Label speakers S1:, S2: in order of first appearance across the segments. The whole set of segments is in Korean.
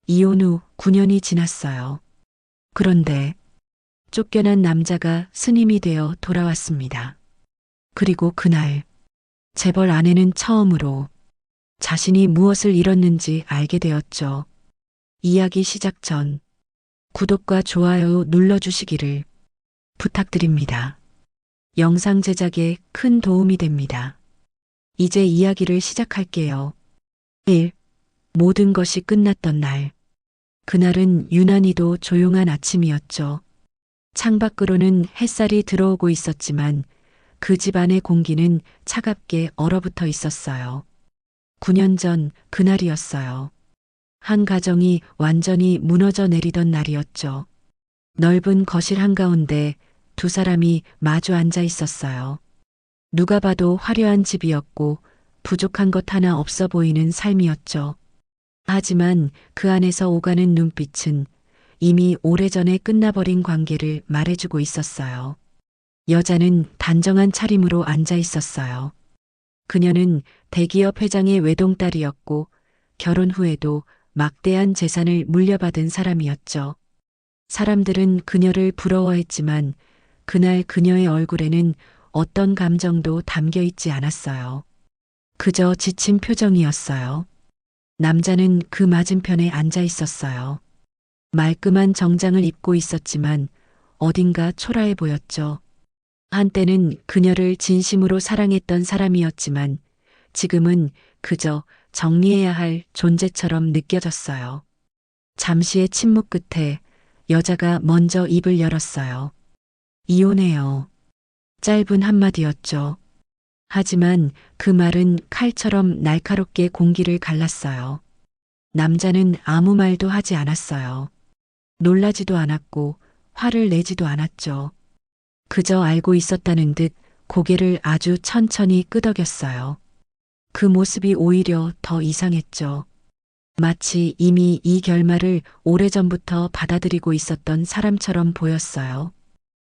S1: 이혼 후 9년이 지났어요. 그런데 쫓겨난 남자가 스님이 되어 돌아왔습니다. 그리고 그날 재벌 아내는 처음으로 자신이 무엇을 잃었는지 알게 되었죠. 이야기 시작 전 구독과 좋아요 눌러주시기를 부탁드립니다. 영상 제작에 큰 도움이 됩니다. 이제 이야기를 시작할게요. 1. 모든 것이 끝났던 날. 그날은 유난히도 조용한 아침이었죠. 창밖으로는 햇살이 들어오고 있었지만 그 집 안의 공기는 차갑게 얼어붙어 있었어요. 9년 전 그날이었어요. 한 가정이 완전히 무너져 내리던 날이었죠. 넓은 거실 한가운데 두 사람이 마주 앉아 있었어요. 누가 봐도 화려한 집이었고 부족한 것 하나 없어 보이는 삶이었죠. 하지만 그 안에서 오가는 눈빛은 이미 오래전에 끝나버린 관계를 말해주고 있었어요. 여자는 단정한 차림으로 앉아 있었어요. 그녀는 대기업 회장의 외동딸이었고 결혼 후에도 막대한 재산을 물려받은 사람이었죠. 사람들은 그녀를 부러워했지만 그날 그녀의 얼굴에는 어떤 감정도 담겨 있지 않았어요. 그저 지친 표정이었어요. 남자는 그 맞은편에 앉아 있었어요. 말끔한 정장을 입고 있었지만 어딘가 초라해 보였죠. 한때는 그녀를 진심으로 사랑했던 사람이었지만 지금은 그저 정리해야 할 존재처럼 느껴졌어요. 잠시의 침묵 끝에 여자가 먼저 입을 열었어요. 이혼해요. 짧은 한마디였죠. 하지만 그 말은 칼처럼 날카롭게 공기를 갈랐어요. 남자는 아무 말도 하지 않았어요. 놀라지도 않았고 화를 내지도 않았죠. 그저 알고 있었다는 듯 고개를 아주 천천히 끄덕였어요. 그 모습이 오히려 더 이상했죠. 마치 이미 이 결말을 오래전부터 받아들이고 있었던 사람처럼 보였어요.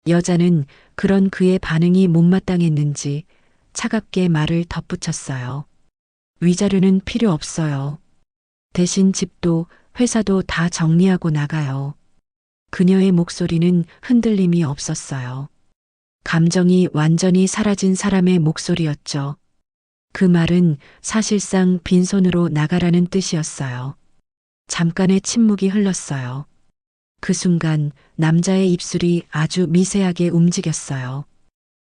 S1: 여자는 그런 그의 반응이 못마땅했는지 차갑게 말을 덧붙였어요. 위자료는 필요 없어요. 대신 집도 회사도 다 정리하고 나가요. 그녀의 목소리는 흔들림이 없었어요. 감정이 완전히 사라진 사람의 목소리였죠. 그 말은 사실상 빈손으로 나가라는 뜻이었어요. 잠깐의 침묵이 흘렀어요. 그 순간 남자의 입술이 아주 미세하게 움직였어요.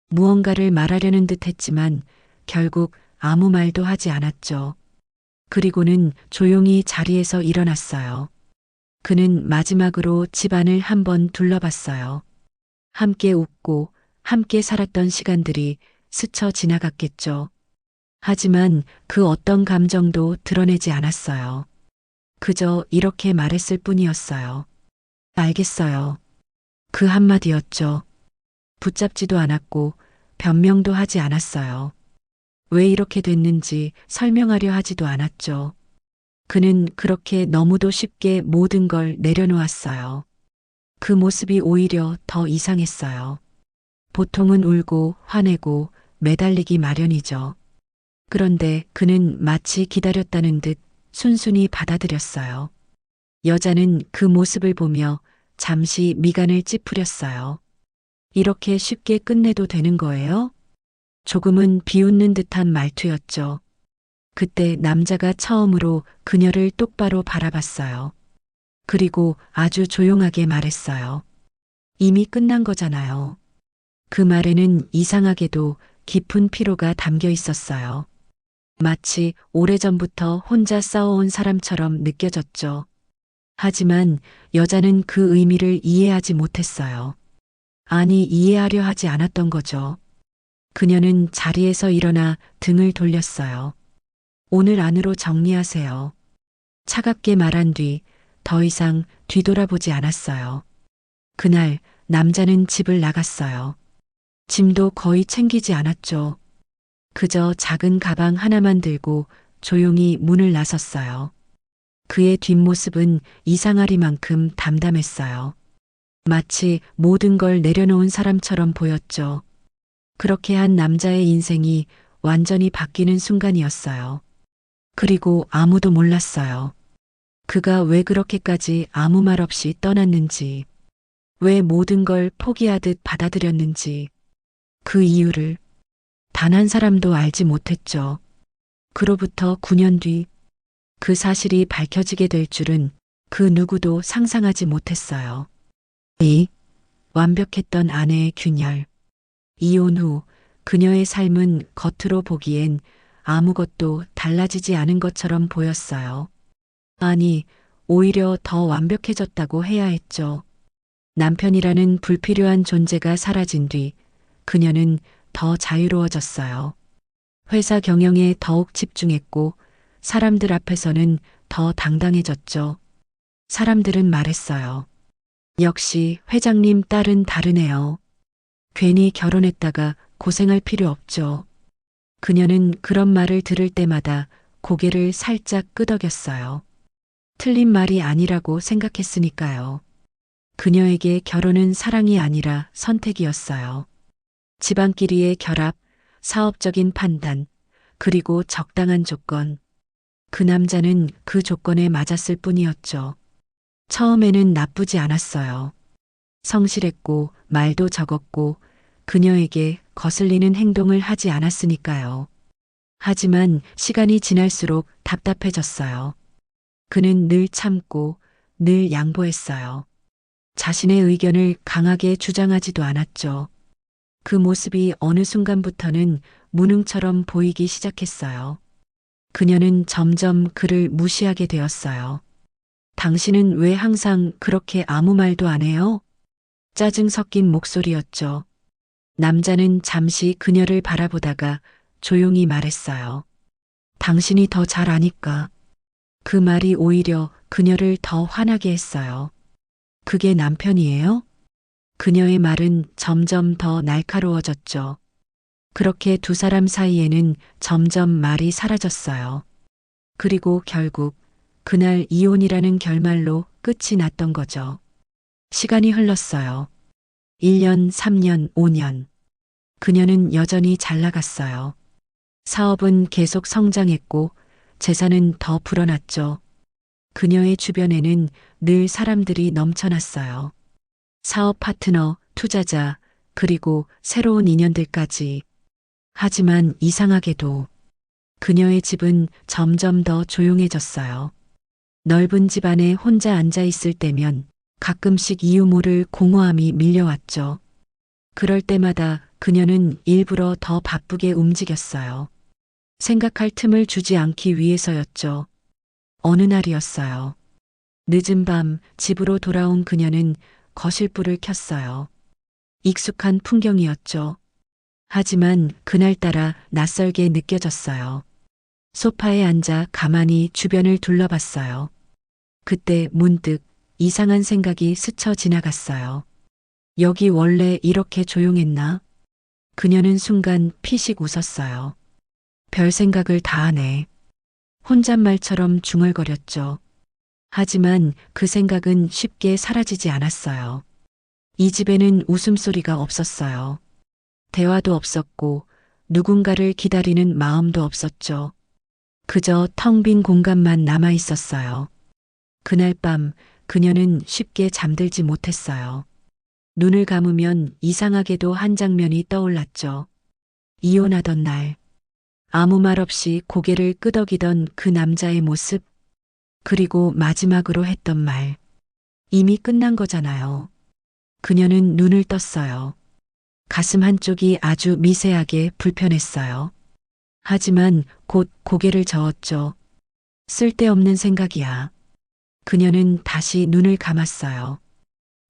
S1: 무언가를 말하려는 듯 했지만 결국 아무 말도 하지 않았죠. 그리고는 조용히 자리에서 일어났어요. 그는 마지막으로 집안을 한번 둘러봤어요. 함께 웃고 함께 살았던 시간들이 스쳐 지나갔겠죠. 하지만 그 어떤 감정도 드러내지 않았어요. 그저 이렇게 말했을 뿐이었어요. 알겠어요. 그 한마디였죠. 붙잡지도 않았고 변명도 하지 않았어요. 왜 이렇게 됐는지 설명하려 하지도 않았죠. 그는 그렇게 너무도 쉽게 모든 걸 내려놓았어요. 그 모습이 오히려 더 이상했어요. 보통은 울고 화내고 매달리기 마련이죠. 그런데 그는 마치 기다렸다는 듯 순순히 받아들였어요. 여자는 그 모습을 보며 잠시 미간을 찌푸렸어요. 이렇게 쉽게 끝내도 되는 거예요? 조금은 비웃는 듯한 말투였죠. 그때 남자가 처음으로 그녀를 똑바로 바라봤어요. 그리고 아주 조용하게 말했어요. 이미 끝난 거잖아요. 그 말에는 이상하게도 깊은 피로가 담겨 있었어요. 마치 오래전부터 혼자 싸워온 사람처럼 느껴졌죠. 하지만 여자는 그 의미를 이해하지 못했어요. 아니, 이해하려 하지 않았던 거죠. 그녀는 자리에서 일어나 등을 돌렸어요. 오늘 안으로 정리하세요. 차갑게 말한 뒤 더 이상 뒤돌아보지 않았어요. 그날 남자는 집을 나갔어요. 짐도 거의 챙기지 않았죠. 그저 작은 가방 하나만 들고 조용히 문을 나섰어요. 그의 뒷모습은 이상하리만큼 담담했어요. 마치 모든 걸 내려놓은 사람처럼 보였죠. 그렇게 한 남자의 인생이 완전히 바뀌는 순간이었어요. 그리고 아무도 몰랐어요. 그가 왜 그렇게까지 아무 말 없이 떠났는지, 왜 모든 걸 포기하듯 받아들였는지, 그 이유를 단 한 사람도 알지 못했죠. 그로부터 9년 뒤 그 사실이 밝혀지게 될 줄은 그 누구도 상상하지 못했어요. 이 완벽했던 아내의 균열. 이혼 후 그녀의 삶은 겉으로 보기엔 아무것도 달라지지 않은 것처럼 보였어요. 아니, 오히려 더 완벽해졌다고 해야 했죠. 남편이라는 불필요한 존재가 사라진 뒤 그녀는 더 자유로워졌어요. 회사 경영에 더욱 집중했고 사람들 앞에서는 더 당당해졌죠. 사람들은 말했어요. 역시 회장님 딸은 다르네요. 괜히 결혼했다가 고생할 필요 없죠. 그녀는 그런 말을 들을 때마다 고개를 살짝 끄덕였어요. 틀린 말이 아니라고 생각했으니까요. 그녀에게 결혼은 사랑이 아니라 선택이었어요. 집안끼리의 결합, 사업적인 판단, 그리고 적당한 조건. 그 남자는 그 조건에 맞았을 뿐이었죠. 처음에는 나쁘지 않았어요. 성실했고 말도 적었고 그녀에게 거슬리는 행동을 하지 않았으니까요. 하지만 시간이 지날수록 답답해졌어요. 그는 늘 참고 늘 양보했어요. 자신의 의견을 강하게 주장하지도 않았죠. 그 모습이 어느 순간부터는 무능처럼 보이기 시작했어요. 그녀는 점점 그를 무시하게 되었어요. 당신은 왜 항상 그렇게 아무 말도 안 해요? 짜증 섞인 목소리였죠. 남자는 잠시 그녀를 바라보다가 조용히 말했어요. 당신이 더 잘 아니까. 그 말이 오히려 그녀를 더 화나게 했어요. 그게 남편이에요? 그녀의 말은 점점 더 날카로워졌죠. 그렇게 두 사람 사이에는 점점 말이 사라졌어요. 그리고 결국 그날 이혼이라는 결말로 끝이 났던 거죠. 시간이 흘렀어요. 1년, 3년, 5년. 그녀는 여전히 잘 나갔어요. 사업은 계속 성장했고 재산은 더 불어났죠. 그녀의 주변에는 늘 사람들이 넘쳐났어요. 사업 파트너, 투자자, 그리고 새로운 인연들까지. 하지만 이상하게도 그녀의 집은 점점 더 조용해졌어요. 넓은 집 안에 혼자 앉아 있을 때면 가끔씩 이유 모를 공허함이 밀려왔죠. 그럴 때마다 그녀는 일부러 더 바쁘게 움직였어요. 생각할 틈을 주지 않기 위해서였죠. 어느 날이었어요. 늦은 밤 집으로 돌아온 그녀는 거실불을 켰어요. 익숙한 풍경이었죠. 하지만 그날따라 낯설게 느껴졌어요. 소파에 앉아 가만히 주변을 둘러봤어요. 그때 문득 이상한 생각이 스쳐 지나갔어요. 여기 원래 이렇게 조용했나? 그녀는 순간 피식 웃었어요. 별 생각을 다 하네. 혼잣말처럼 중얼거렸죠. 하지만 그 생각은 쉽게 사라지지 않았어요. 이 집에는 웃음소리가 없었어요. 대화도 없었고 누군가를 기다리는 마음도 없었죠. 그저 텅 빈 공간만 남아 있었어요. 그날 밤 그녀는 쉽게 잠들지 못했어요. 눈을 감으면 이상하게도 한 장면이 떠올랐죠. 이혼하던 날, 아무 말 없이 고개를 끄덕이던 그 남자의 모습, 그리고 마지막으로 했던 말. 이미 끝난 거잖아요. 그녀는 눈을 떴어요. 가슴 한쪽이 아주 미세하게 불편했어요. 하지만 곧 고개를 저었죠. 쓸데없는 생각이야. 그녀는 다시 눈을 감았어요.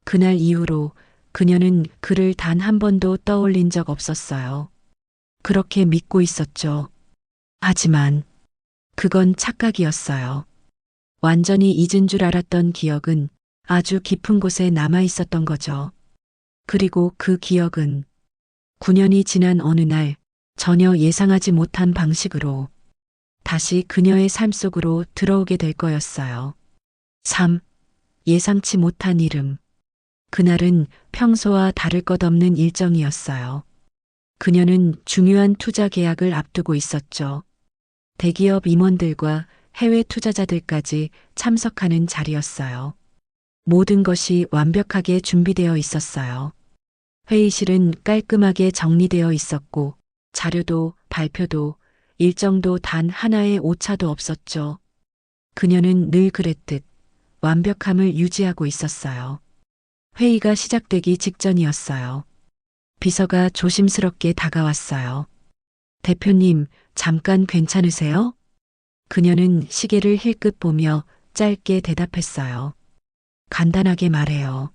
S1: 그날 이후로 그녀는 그를 단 한 번도 떠올린 적 없었어요. 그렇게 믿고 있었죠. 하지만 그건 착각이었어요. 완전히 잊은 줄 알았던 기억은 아주 깊은 곳에 남아 있었던 거죠. 그리고 그 기억은 9년이 지난 어느 날 전혀 예상하지 못한 방식으로 다시 그녀의 삶 속으로 들어오게 될 거였어요. 3. 예상치 못한 이름. 그날은 평소와 다를 것 없는 일정이었어요. 그녀는 중요한 투자 계약을 앞두고 있었죠. 대기업 임원들과 해외 투자자들까지 참석하는 자리였어요. 모든 것이 완벽하게 준비되어 있었어요. 회의실은 깔끔하게 정리되어 있었고, 자료도 발표도 일정도 단 하나의 오차도 없었죠. 그녀는 늘 그랬듯 완벽함을 유지하고 있었어요. 회의가 시작되기 직전이었어요. 비서가 조심스럽게 다가왔어요. 대표님, 잠깐 괜찮으세요? 그녀는 시계를 힐끗 보며 짧게 대답했어요. 간단하게 말해요.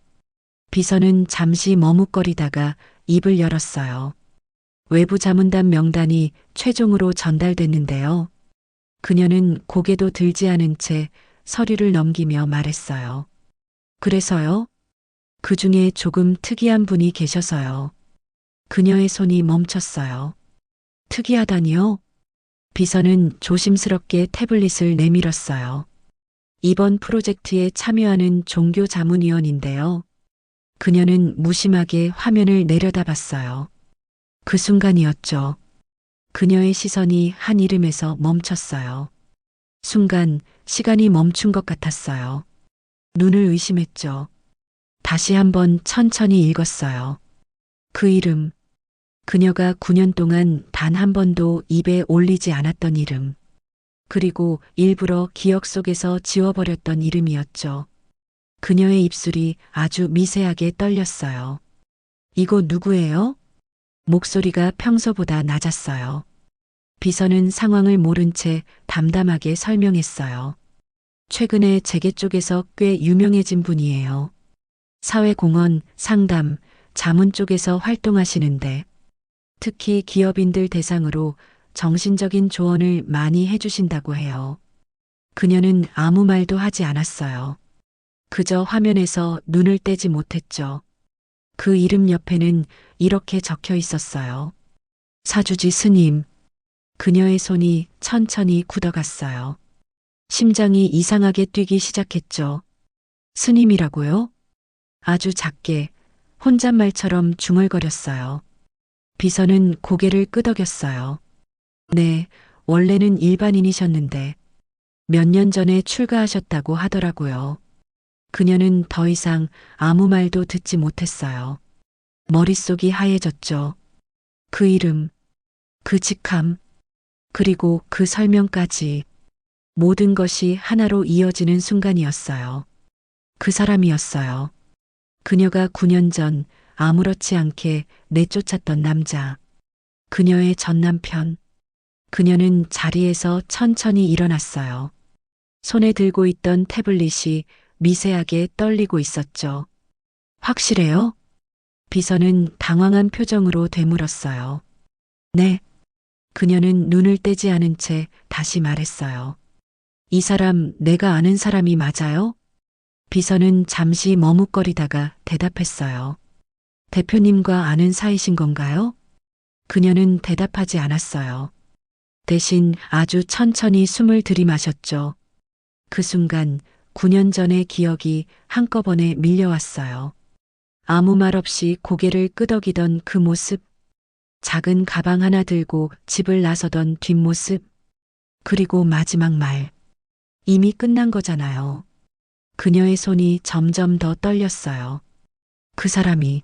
S1: 비서는 잠시 머뭇거리다가 입을 열었어요. 외부 자문단 명단이 최종으로 전달됐는데요. 그녀는 고개도 들지 않은 채 서류를 넘기며 말했어요. 그래서요? 그 중에 조금 특이한 분이 계셔서요. 그녀의 손이 멈췄어요. 특이하다니요? 비서는 조심스럽게 태블릿을 내밀었어요. 이번 프로젝트에 참여하는 종교 자문위원인데요. 그녀는 무심하게 화면을 내려다봤어요. 그 순간이었죠. 그녀의 시선이 한 이름에서 멈췄어요. 순간 시간이 멈춘 것 같았어요. 눈을 의심했죠. 다시 한번 천천히 읽었어요. 그 이름. 그녀가 9년 동안 단 한 번도 입에 올리지 않았던 이름. 그리고 일부러 기억 속에서 지워버렸던 이름이었죠. 그녀의 입술이 아주 미세하게 떨렸어요. 이거 누구예요? 목소리가 평소보다 낮았어요. 비서는 상황을 모른 채 담담하게 설명했어요. 최근에 재계 쪽에서 꽤 유명해진 분이에요. 사회공헌, 상담, 자문 쪽에서 활동하시는데 특히 기업인들 대상으로 정신적인 조언을 많이 해주신다고 해요. 그녀는 아무 말도 하지 않았어요. 그저 화면에서 눈을 떼지 못했죠. 그 이름 옆에는 이렇게 적혀 있었어요. 사주지 스님. 그녀의 손이 천천히 굳어갔어요. 심장이 이상하게 뛰기 시작했죠. 스님이라고요? 아주 작게 혼잣말처럼 중얼거렸어요. 비서는 고개를 끄덕였어요. 네, 원래는 일반인이셨는데 몇 년 전에 출가하셨다고 하더라고요. 그녀는 더 이상 아무 말도 듣지 못했어요. 머릿속이 하얘졌죠. 그 이름, 그 직함, 그리고 그 설명까지 모든 것이 하나로 이어지는 순간이었어요. 그 사람이었어요. 그녀가 9년 전 아무렇지 않게 내쫓았던 남자. 그녀의 전 남편. 그녀는 자리에서 천천히 일어났어요. 손에 들고 있던 태블릿이 미세하게 떨리고 있었죠. 확실해요? 비서는 당황한 표정으로 되물었어요. 네. 그녀는 눈을 떼지 않은 채 다시 말했어요. 이 사람 내가 아는 사람이 맞아요? 비서는 잠시 머뭇거리다가 대답했어요. 대표님과 아는 사이신 건가요? 그녀는 대답하지 않았어요. 대신 아주 천천히 숨을 들이마셨죠. 그 순간 9년 전의 기억이 한꺼번에 밀려왔어요. 아무 말 없이 고개를 끄덕이던 그 모습, 작은 가방 하나 들고 집을 나서던 뒷모습, 그리고 마지막 말. 이미 끝난 거잖아요. 그녀의 손이 점점 더 떨렸어요. 그 사람이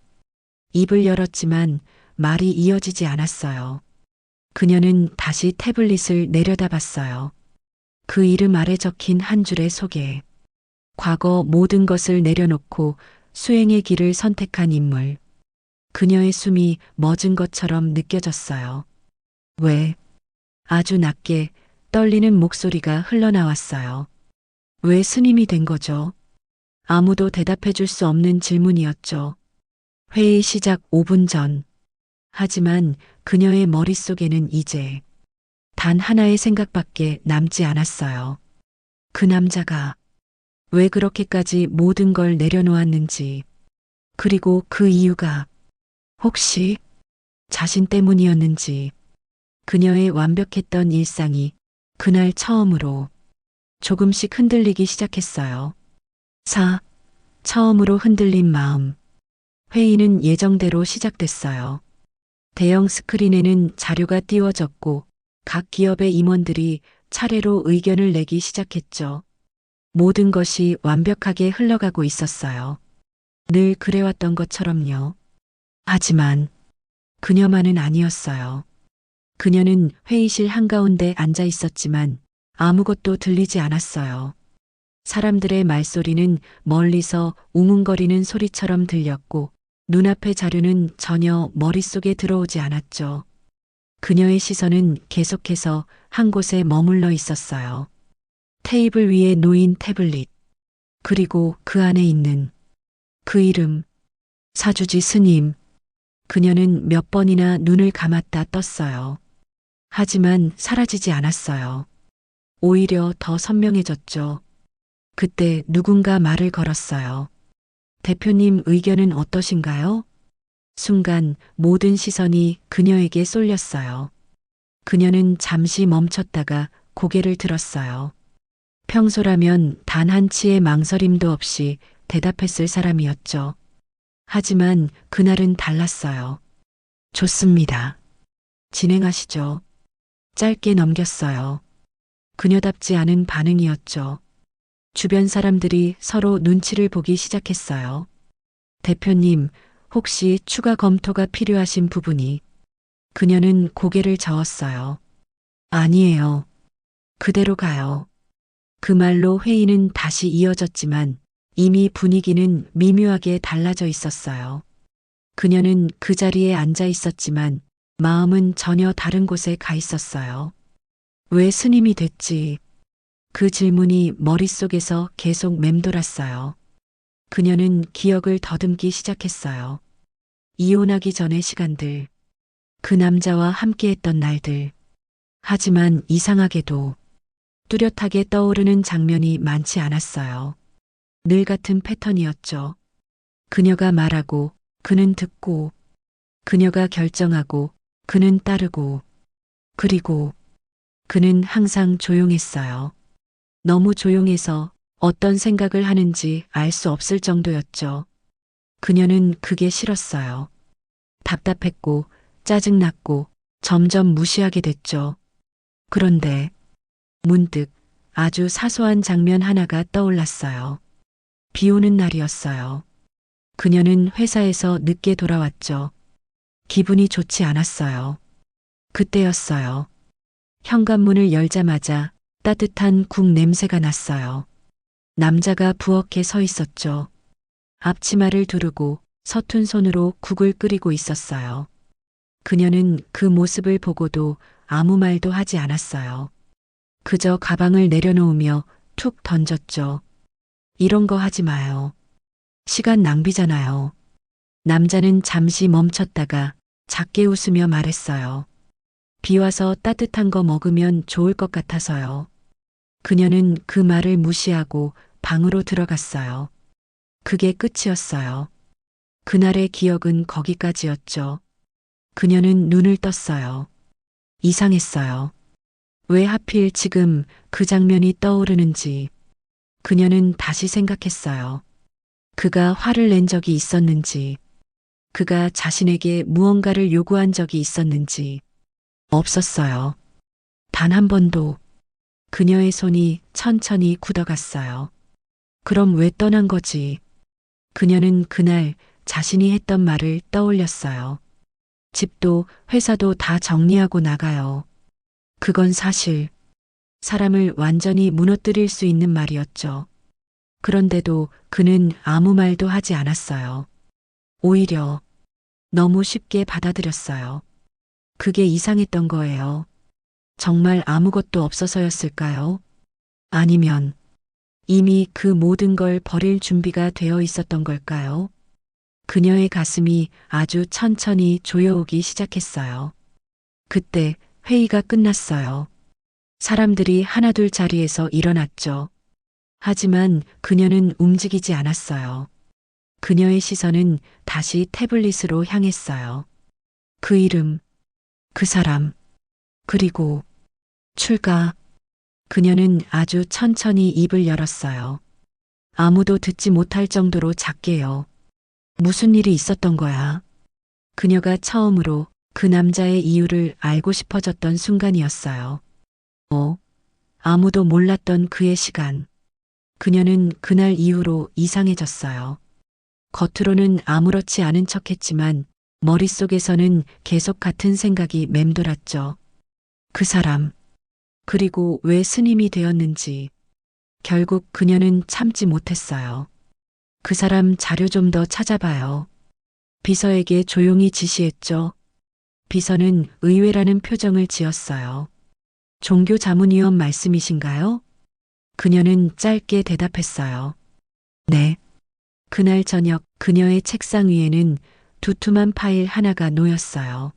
S1: 입을 열었지만 말이 이어지지 않았어요. 그녀는 다시 태블릿을 내려다봤어요. 그 이름 아래 적힌 한 줄의 소개. 과거 모든 것을 내려놓고 수행의 길을 선택한 인물. 그녀의 숨이 멎은 것처럼 느껴졌어요. 왜? 아주 낮게 떨리는 목소리가 흘러나왔어요. 왜 스님이 된 거죠? 아무도 대답해 줄 수 없는 질문이었죠. 회의 시작 5분 전. 하지만 그녀의 머릿속에는 이제 단 하나의 생각밖에 남지 않았어요. 그 남자가 왜 그렇게까지 모든 걸 내려놓았는지, 그리고 그 이유가 혹시 자신 때문이었는지. 그녀의 완벽했던 일상이 그날 처음으로 조금씩 흔들리기 시작했어요. 처음으로 흔들린 마음. 회의는 예정대로 시작됐어요. 대형 스크린에는 자료가 띄워졌고 각 기업의 임원들이 차례로 의견을 내기 시작했죠. 모든 것이 완벽하게 흘러가고 있었어요. 늘 그래왔던 것처럼요. 하지만 그녀만은 아니었어요. 그녀는 회의실 한가운데 앉아 있었지만 아무것도 들리지 않았어요. 사람들의 말소리는 멀리서 웅웅거리는 소리처럼 들렸고 눈앞의 자료는 전혀 머릿속에 들어오지 않았죠. 그녀의 시선은 계속해서 한 곳에 머물러 있었어요. 테이블 위에 놓인 태블릿, 그리고 그 안에 있는 그 이름, 사주지 스님. 그녀는 몇 번이나 눈을 감았다 떴어요. 하지만 사라지지 않았어요. 오히려 더 선명해졌죠. 그때 누군가 말을 걸었어요. 대표님 의견은 어떠신가요? 순간 모든 시선이 그녀에게 쏠렸어요. 그녀는 잠시 멈췄다가 고개를 들었어요. 평소라면 단 한치의 망설임도 없이 대답했을 사람이었죠. 하지만 그날은 달랐어요. 좋습니다. 진행하시죠. 짧게 넘겼어요. 그녀답지 않은 반응이었죠. 주변 사람들이 서로 눈치를 보기 시작했어요. 대표님, 혹시 추가 검토가 필요하신 부분이? 그녀는 고개를 저었어요. 아니에요. 그대로 가요. 그 말로 회의는 다시 이어졌지만 이미 분위기는 미묘하게 달라져 있었어요. 그녀는 그 자리에 앉아 있었지만 마음은 전혀 다른 곳에 가 있었어요. 왜 스님이 됐지? 그 질문이 머릿속에서 계속 맴돌았어요. 그녀는 기억을 더듬기 시작했어요. 이혼하기 전의 시간들, 그 남자와 함께했던 날들. 하지만 이상하게도 뚜렷하게 떠오르는 장면이 많지 않았어요. 늘 같은 패턴이었죠. 그녀가 말하고 그는 듣고, 그녀가 결정하고 그는 따르고, 그리고 그는 항상 조용했어요. 너무 조용해서 어떤 생각을 하는지 알 수 없을 정도였죠. 그녀는 그게 싫었어요. 답답했고 짜증났고 점점 무시하게 됐죠. 그런데 문득 아주 사소한 장면 하나가 떠올랐어요. 비 오는 날이었어요. 그녀는 회사에서 늦게 돌아왔죠. 기분이 좋지 않았어요. 그때였어요. 현관문을 열자마자 따뜻한 국 냄새가 났어요. 남자가 부엌에 서 있었죠. 앞치마를 두르고 서툰 손으로 국을 끓이고 있었어요. 그녀는 그 모습을 보고도 아무 말도 하지 않았어요. 그저 가방을 내려놓으며 툭 던졌죠. 이런 거 하지 마요. 시간 낭비잖아요. 남자는 잠시 멈췄다가 작게 웃으며 말했어요. 비 와서 따뜻한 거 먹으면 좋을 것 같아서요. 그녀는 그 말을 무시하고 방으로 들어갔어요. 그게 끝이었어요. 그날의 기억은 거기까지였죠. 그녀는 눈을 떴어요. 이상했어요. 왜 하필 지금 그 장면이 떠오르는지. 그녀는 다시 생각했어요. 그가 화를 낸 적이 있었는지, 그가 자신에게 무언가를 요구한 적이 있었는지. 없었어요. 단 한 번도. 그녀의 손이 천천히 굳어갔어요. 그럼 왜 떠난 거지? 그녀는 그날 자신이 했던 말을 떠올렸어요. 집도 회사도 다 정리하고 나가요. 그건 사실 사람을 완전히 무너뜨릴 수 있는 말이었죠. 그런데도 그는 아무 말도 하지 않았어요. 오히려 너무 쉽게 받아들였어요. 그게 이상했던 거예요. 정말 아무것도 없어서였을까요? 아니면 이미 그 모든 걸 버릴 준비가 되어 있었던 걸까요? 그녀의 가슴이 아주 천천히 조여오기 시작했어요. 그때 회의가 끝났어요. 사람들이 하나둘 자리에서 일어났죠. 하지만 그녀는 움직이지 않았어요. 그녀의 시선은 다시 태블릿으로 향했어요. 그 이름, 그 사람, 그리고 출가. 그녀는 아주 천천히 입을 열었어요. 아무도 듣지 못할 정도로 작게요. 무슨 일이 있었던 거야? 그녀가 처음으로 그 남자의 이유를 알고 싶어졌던 순간이었어요. 아무도 몰랐던 그의 시간. 그녀는 그날 이후로 이상해졌어요. 겉으로는 아무렇지 않은 척했지만 머릿속에서는 계속 같은 생각이 맴돌았죠. 그 사람, 그리고 왜 스님이 되었는지. 결국 그녀는 참지 못했어요. 그 사람 자료 좀 더 찾아봐요. 비서에게 조용히 지시했죠. 비서는 의외라는 표정을 지었어요. 종교 자문위원 말씀이신가요? 그녀는 짧게 대답했어요. 네. 그날 저녁 그녀의 책상 위에는 두툼한 파일 하나가 놓였어요.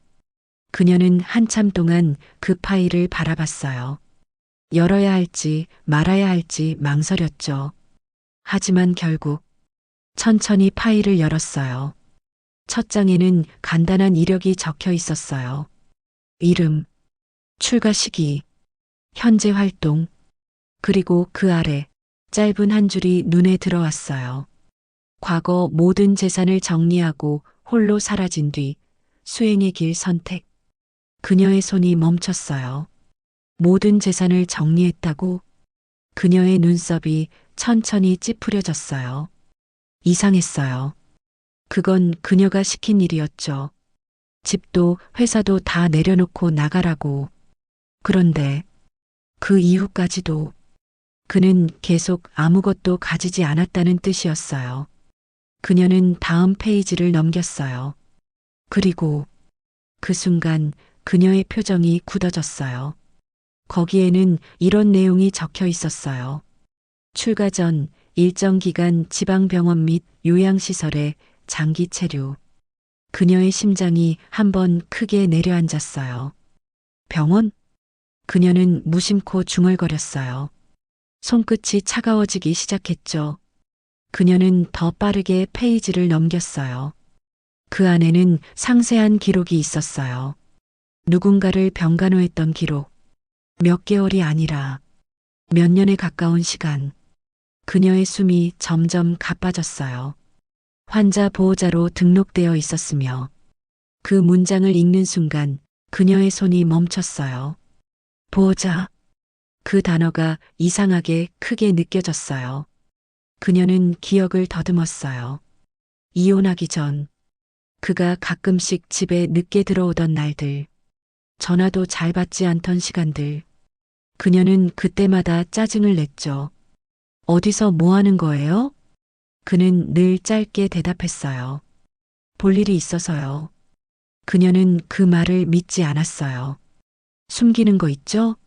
S1: 그녀는 한참 동안 그 파일을 바라봤어요. 열어야 할지 말아야 할지 망설였죠. 하지만 결국 천천히 파일을 열었어요. 첫 장에는 간단한 이력이 적혀 있었어요. 이름, 출가 시기, 현재 활동, 그리고 그 아래 짧은 한 줄이 눈에 들어왔어요. 과거 모든 재산을 정리하고 홀로 사라진 뒤 수행의 길 선택. 그녀의 손이 멈췄어요. 모든 재산을 정리했다고? 그녀의 눈썹이 천천히 찌푸려졌어요. 이상했어요. 그건 그녀가 시킨 일이었죠. 집도 회사도 다 내려놓고 나가라고. 그런데 그 이후까지도 그는 계속 아무것도 가지지 않았다는 뜻이었어요. 그녀는 다음 페이지를 넘겼어요. 그리고 그 순간 그녀의 표정이 굳어졌어요. 거기에는 이런 내용이 적혀 있었어요. 출가 전 일정 기간 지방병원 및 요양시설에 장기 체류. 그녀의 심장이 한번 크게 내려앉았어요. 병원? 그녀는 무심코 중얼거렸어요. 손끝이 차가워지기 시작했죠. 그녀는 더 빠르게 페이지를 넘겼어요. 그 안에는 상세한 기록이 있었어요. 누군가를 병간호했던 기록. 몇 개월이 아니라 몇 년에 가까운 시간. 그녀의 숨이 점점 가빠졌어요. 환자 보호자로 등록되어 있었으며 그 문장을 읽는 순간 그녀의 손이 멈췄어요. 보호자. 그 단어가 이상하게 크게 느껴졌어요. 그녀는 기억을 더듬었어요. 이혼하기 전 그가 가끔씩 집에 늦게 들어오던 날들, 전화도 잘 받지 않던 시간들. 그녀는 그때마다 짜증을 냈죠. 어디서 뭐 하는 거예요? 그는 늘 짧게 대답했어요. 볼 일이 있어서요. 그녀는 그 말을 믿지 않았어요. 숨기는 거 있죠?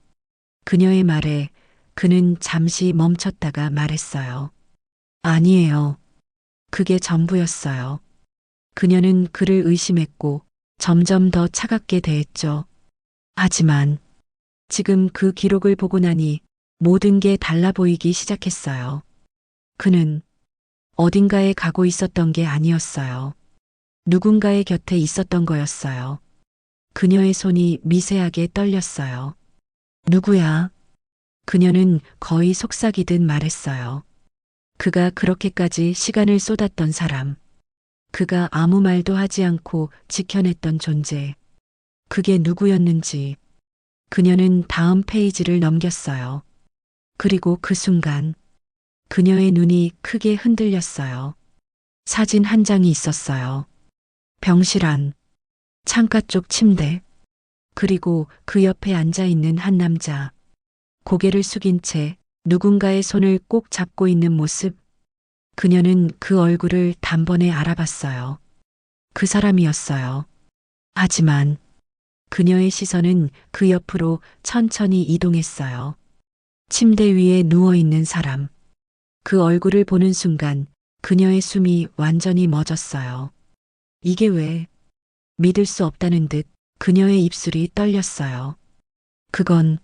S1: 그녀의 말에 그는 잠시 멈췄다가 말했어요. 아니에요. 그게 전부였어요. 그녀는 그를 의심했고 점점 더 차갑게 대했죠. 하지만 지금 그 기록을 보고 나니 모든 게 달라 보이기 시작했어요. 그는 어딘가에 가고 있었던 게 아니었어요. 누군가의 곁에 있었던 거였어요. 그녀의 손이 미세하게 떨렸어요. 누구야? 그녀는 거의 속삭이듯 말했어요. 그가 그렇게까지 시간을 쏟았던 사람. 그가 아무 말도 하지 않고 지켜냈던 존재. 그게 누구였는지. 그녀는 다음 페이지를 넘겼어요. 그리고 그 순간 그녀의 눈이 크게 흔들렸어요. 사진 한 장이 있었어요. 병실 안, 창가 쪽 침대, 그리고 그 옆에 앉아 있는 한 남자. 고개를 숙인 채 누군가의 손을 꼭 잡고 있는 모습. 그녀는 그 얼굴을 단번에 알아봤어요. 그 사람이었어요. 하지만 그녀의 시선은 그 옆으로 천천히 이동했어요. 침대 위에 누워 있는 사람. 그 얼굴을 보는 순간 그녀의 숨이 완전히 멎었어요. 이게 왜? 믿을 수 없다는 듯 그녀의 입술이 떨렸어요. 그건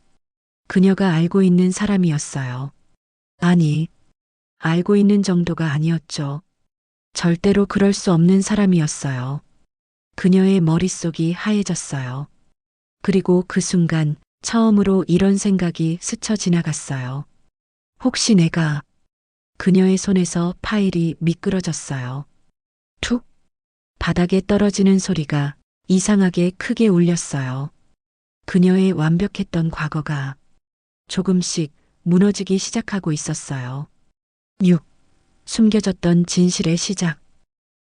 S1: 그녀가 알고 있는 사람이었어요. 아니, 알고 있는 정도가 아니었죠. 절대로 그럴 수 없는 사람이었어요. 그녀의 머릿속이 하얘졌어요. 그리고 그 순간 처음으로 이런 생각이 스쳐 지나갔어요. 혹시 내가 그녀의 손에서 파일이 미끄러졌어요. 툭! 바닥에 떨어지는 소리가 이상하게 크게 울렸어요. 그녀의 완벽했던 과거가 조금씩 무너지기 시작하고 있었어요. 6. 숨겨졌던 진실의 시작.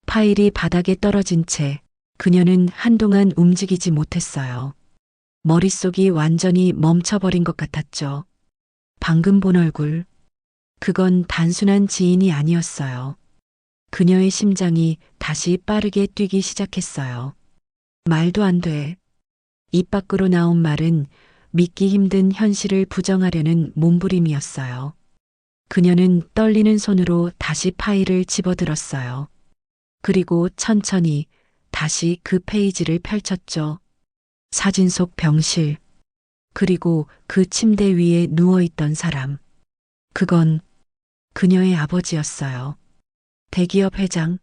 S1: 파일이 바닥에 떨어진 채 그녀는 한동안 움직이지 못했어요. 머릿속이 완전히 멈춰버린 것 같았죠. 방금 본 얼굴. 그건 단순한 지인이 아니었어요. 그녀의 심장이 다시 빠르게 뛰기 시작했어요. 말도 안 돼. 입 밖으로 나온 말은 믿기 힘든 현실을 부정하려는 몸부림이었어요. 그녀는 떨리는 손으로 다시 파일을 집어들었어요. 그리고 천천히 다시 그 페이지를 펼쳤죠. 사진 속 병실. 그리고 그 침대 위에 누워있던 사람. 그건 그녀의 아버지였어요. 대기업 회장.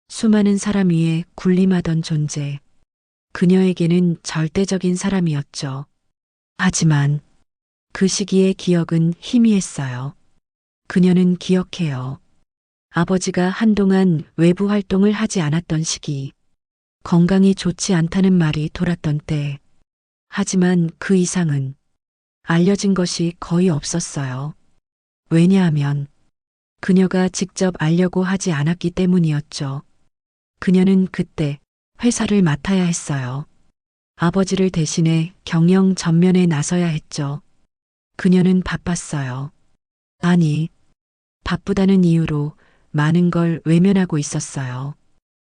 S1: 수많은 사람 위에 군림하던 존재. 그녀에게는 절대적인 사람이었죠. 하지만 그 시기의 기억은 희미했어요. 그녀는 기억해요. 아버지가 한동안 외부 활동을 하지 않았던 시기. 건강이 좋지 않다는 말이 돌았던 때. 하지만 그 이상은 알려진 것이 거의 없었어요. 왜냐하면 그녀가 직접 알려고 하지 않았기 때문이었죠. 그녀는 그때 회사를 맡아야 했어요. 아버지를 대신해 경영 전면에 나서야 했죠. 그녀는 바빴어요. 아니, 바쁘다는 이유로 많은 걸 외면하고 있었어요.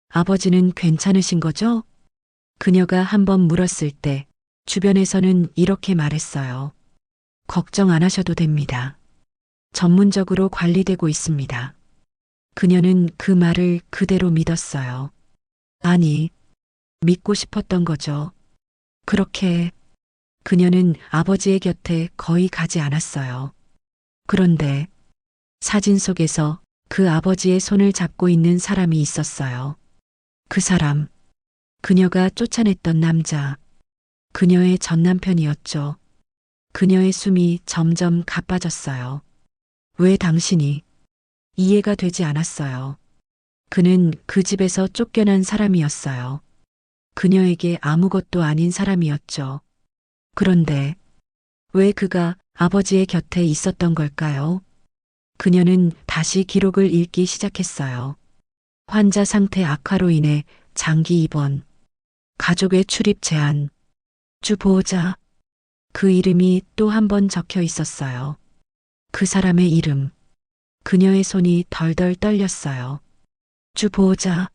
S1: 아버지는 괜찮으신 거죠? 그녀가 한번 물었을 때 주변에서는 이렇게 말했어요. 걱정 안 하셔도 됩니다. 전문적으로 관리되고 있습니다. 그녀는 그 말을 그대로 믿었어요. 아니, 믿고 싶었던 거죠. 그렇게 그녀는 아버지의 곁에 거의 가지 않았어요. 그런데 사진 속에서 그 아버지의 손을 잡고 있는 사람이 있었어요. 그 사람, 그녀가 쫓아냈던 남자, 그녀의 전 남편이었죠. 그녀의 숨이 점점 가빠졌어요. 왜 당신이? 이해가 되지 않았어요. 그는 그 집에서 쫓겨난 사람이었어요. 그녀에게 아무것도 아닌 사람이었죠. 그런데 왜 그가 아버지의 곁에 있었던 걸까요? 그녀는 다시 기록을 읽기 시작했어요. 환자 상태 악화로 인해 장기 입원, 가족의 출입 제한, 주 보호자. 그 이름이 또 한 번 적혀 있었어요. 그 사람의 이름. 그녀의 손이 덜덜 떨렸어요. 주 보호자.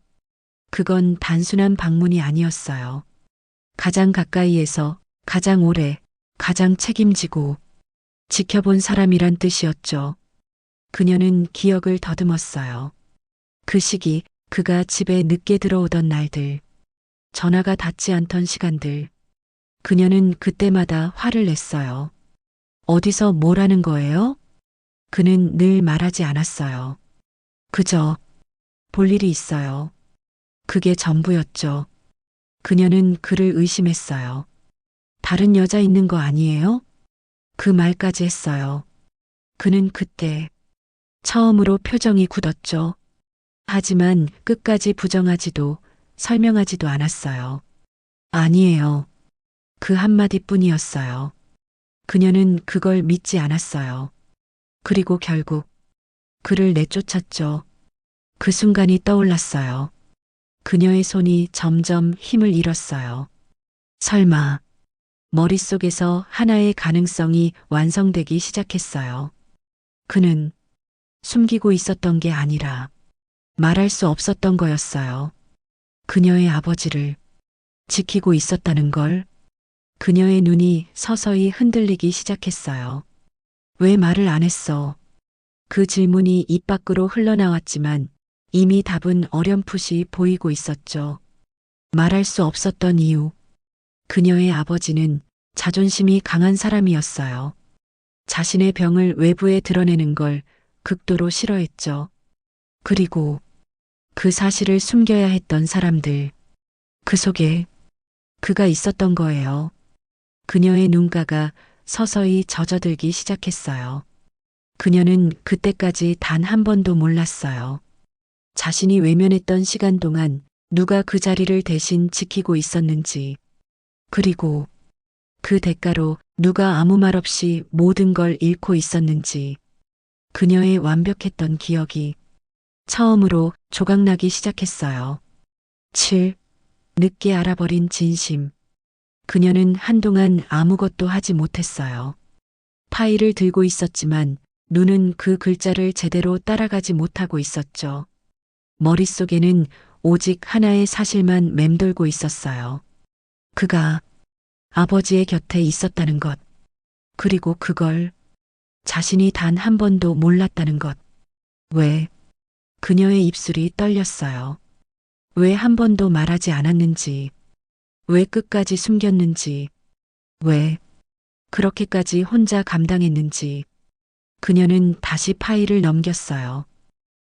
S1: 그건 단순한 방문이 아니었어요. 가장 가까이에서 가장 오래, 가장 책임지고 지켜본 사람이란 뜻이었죠. 그녀는 기억을 더듬었어요. 그 시기, 그가 집에 늦게 들어오던 날들, 전화가 닿지 않던 시간들. 그녀는 그때마다 화를 냈어요. 어디서 뭘 하는 거예요? 그는 늘 말하지 않았어요. 그저 볼 일이 있어요. 그게 전부였죠. 그녀는 그를 의심했어요. 다른 여자 있는 거 아니에요? 그 말까지 했어요. 그는 그때 처음으로 표정이 굳었죠. 하지만 끝까지 부정하지도 설명하지도 않았어요. 아니에요. 그 한마디뿐이었어요. 그녀는 그걸 믿지 않았어요. 그리고 결국 그를 내쫓았죠. 그 순간이 떠올랐어요. 그녀의 손이 점점 힘을 잃었어요. 설마 머릿속에서 하나의 가능성이 완성되기 시작했어요. 그는 숨기고 있었던 게 아니라 말할 수 없었던 거였어요. 그녀의 아버지를 지키고 있었다는 걸. 그녀의 눈이 서서히 흔들리기 시작했어요. 왜 말을 안 했어? 그 질문이 입 밖으로 흘러나왔지만 이미 답은 어렴풋이 보이고 있었죠. 말할 수 없었던 이유. 그녀의 아버지는 자존심이 강한 사람이었어요. 자신의 병을 외부에 드러내는 걸 극도로 싫어했죠. 그리고 그 사실을 숨겨야 했던 사람들. 그 속에 그가 있었던 거예요. 그녀의 눈가가 서서히 젖어들기 시작했어요. 그녀는 그때까지 단 한 번도 몰랐어요. 자신이 외면했던 시간 동안 누가 그 자리를 대신 지키고 있었는지. 그리고 그 대가로 누가 아무 말 없이 모든 걸 잃고 있었는지 그녀의 완벽했던 기억이 처음으로 조각나기 시작했어요. 7. 늦게 알아버린 진심. 그녀는 한동안 아무것도 하지 못했어요. 파일을 들고 있었지만 눈은 그 글자를 제대로 따라가지 못하고 있었죠. 머릿속에는 오직 하나의 사실만 맴돌고 있었어요. 그가 아버지의 곁에 있었다는 것, 그리고 그걸 자신이 단 한 번도 몰랐다는 것. 왜? 그녀의 입술이 떨렸어요. 왜 한 번도 말하지 않았는지, 왜 끝까지 숨겼는지, 왜 그렇게까지 혼자 감당했는지. 그녀는 다시 파일을 넘겼어요.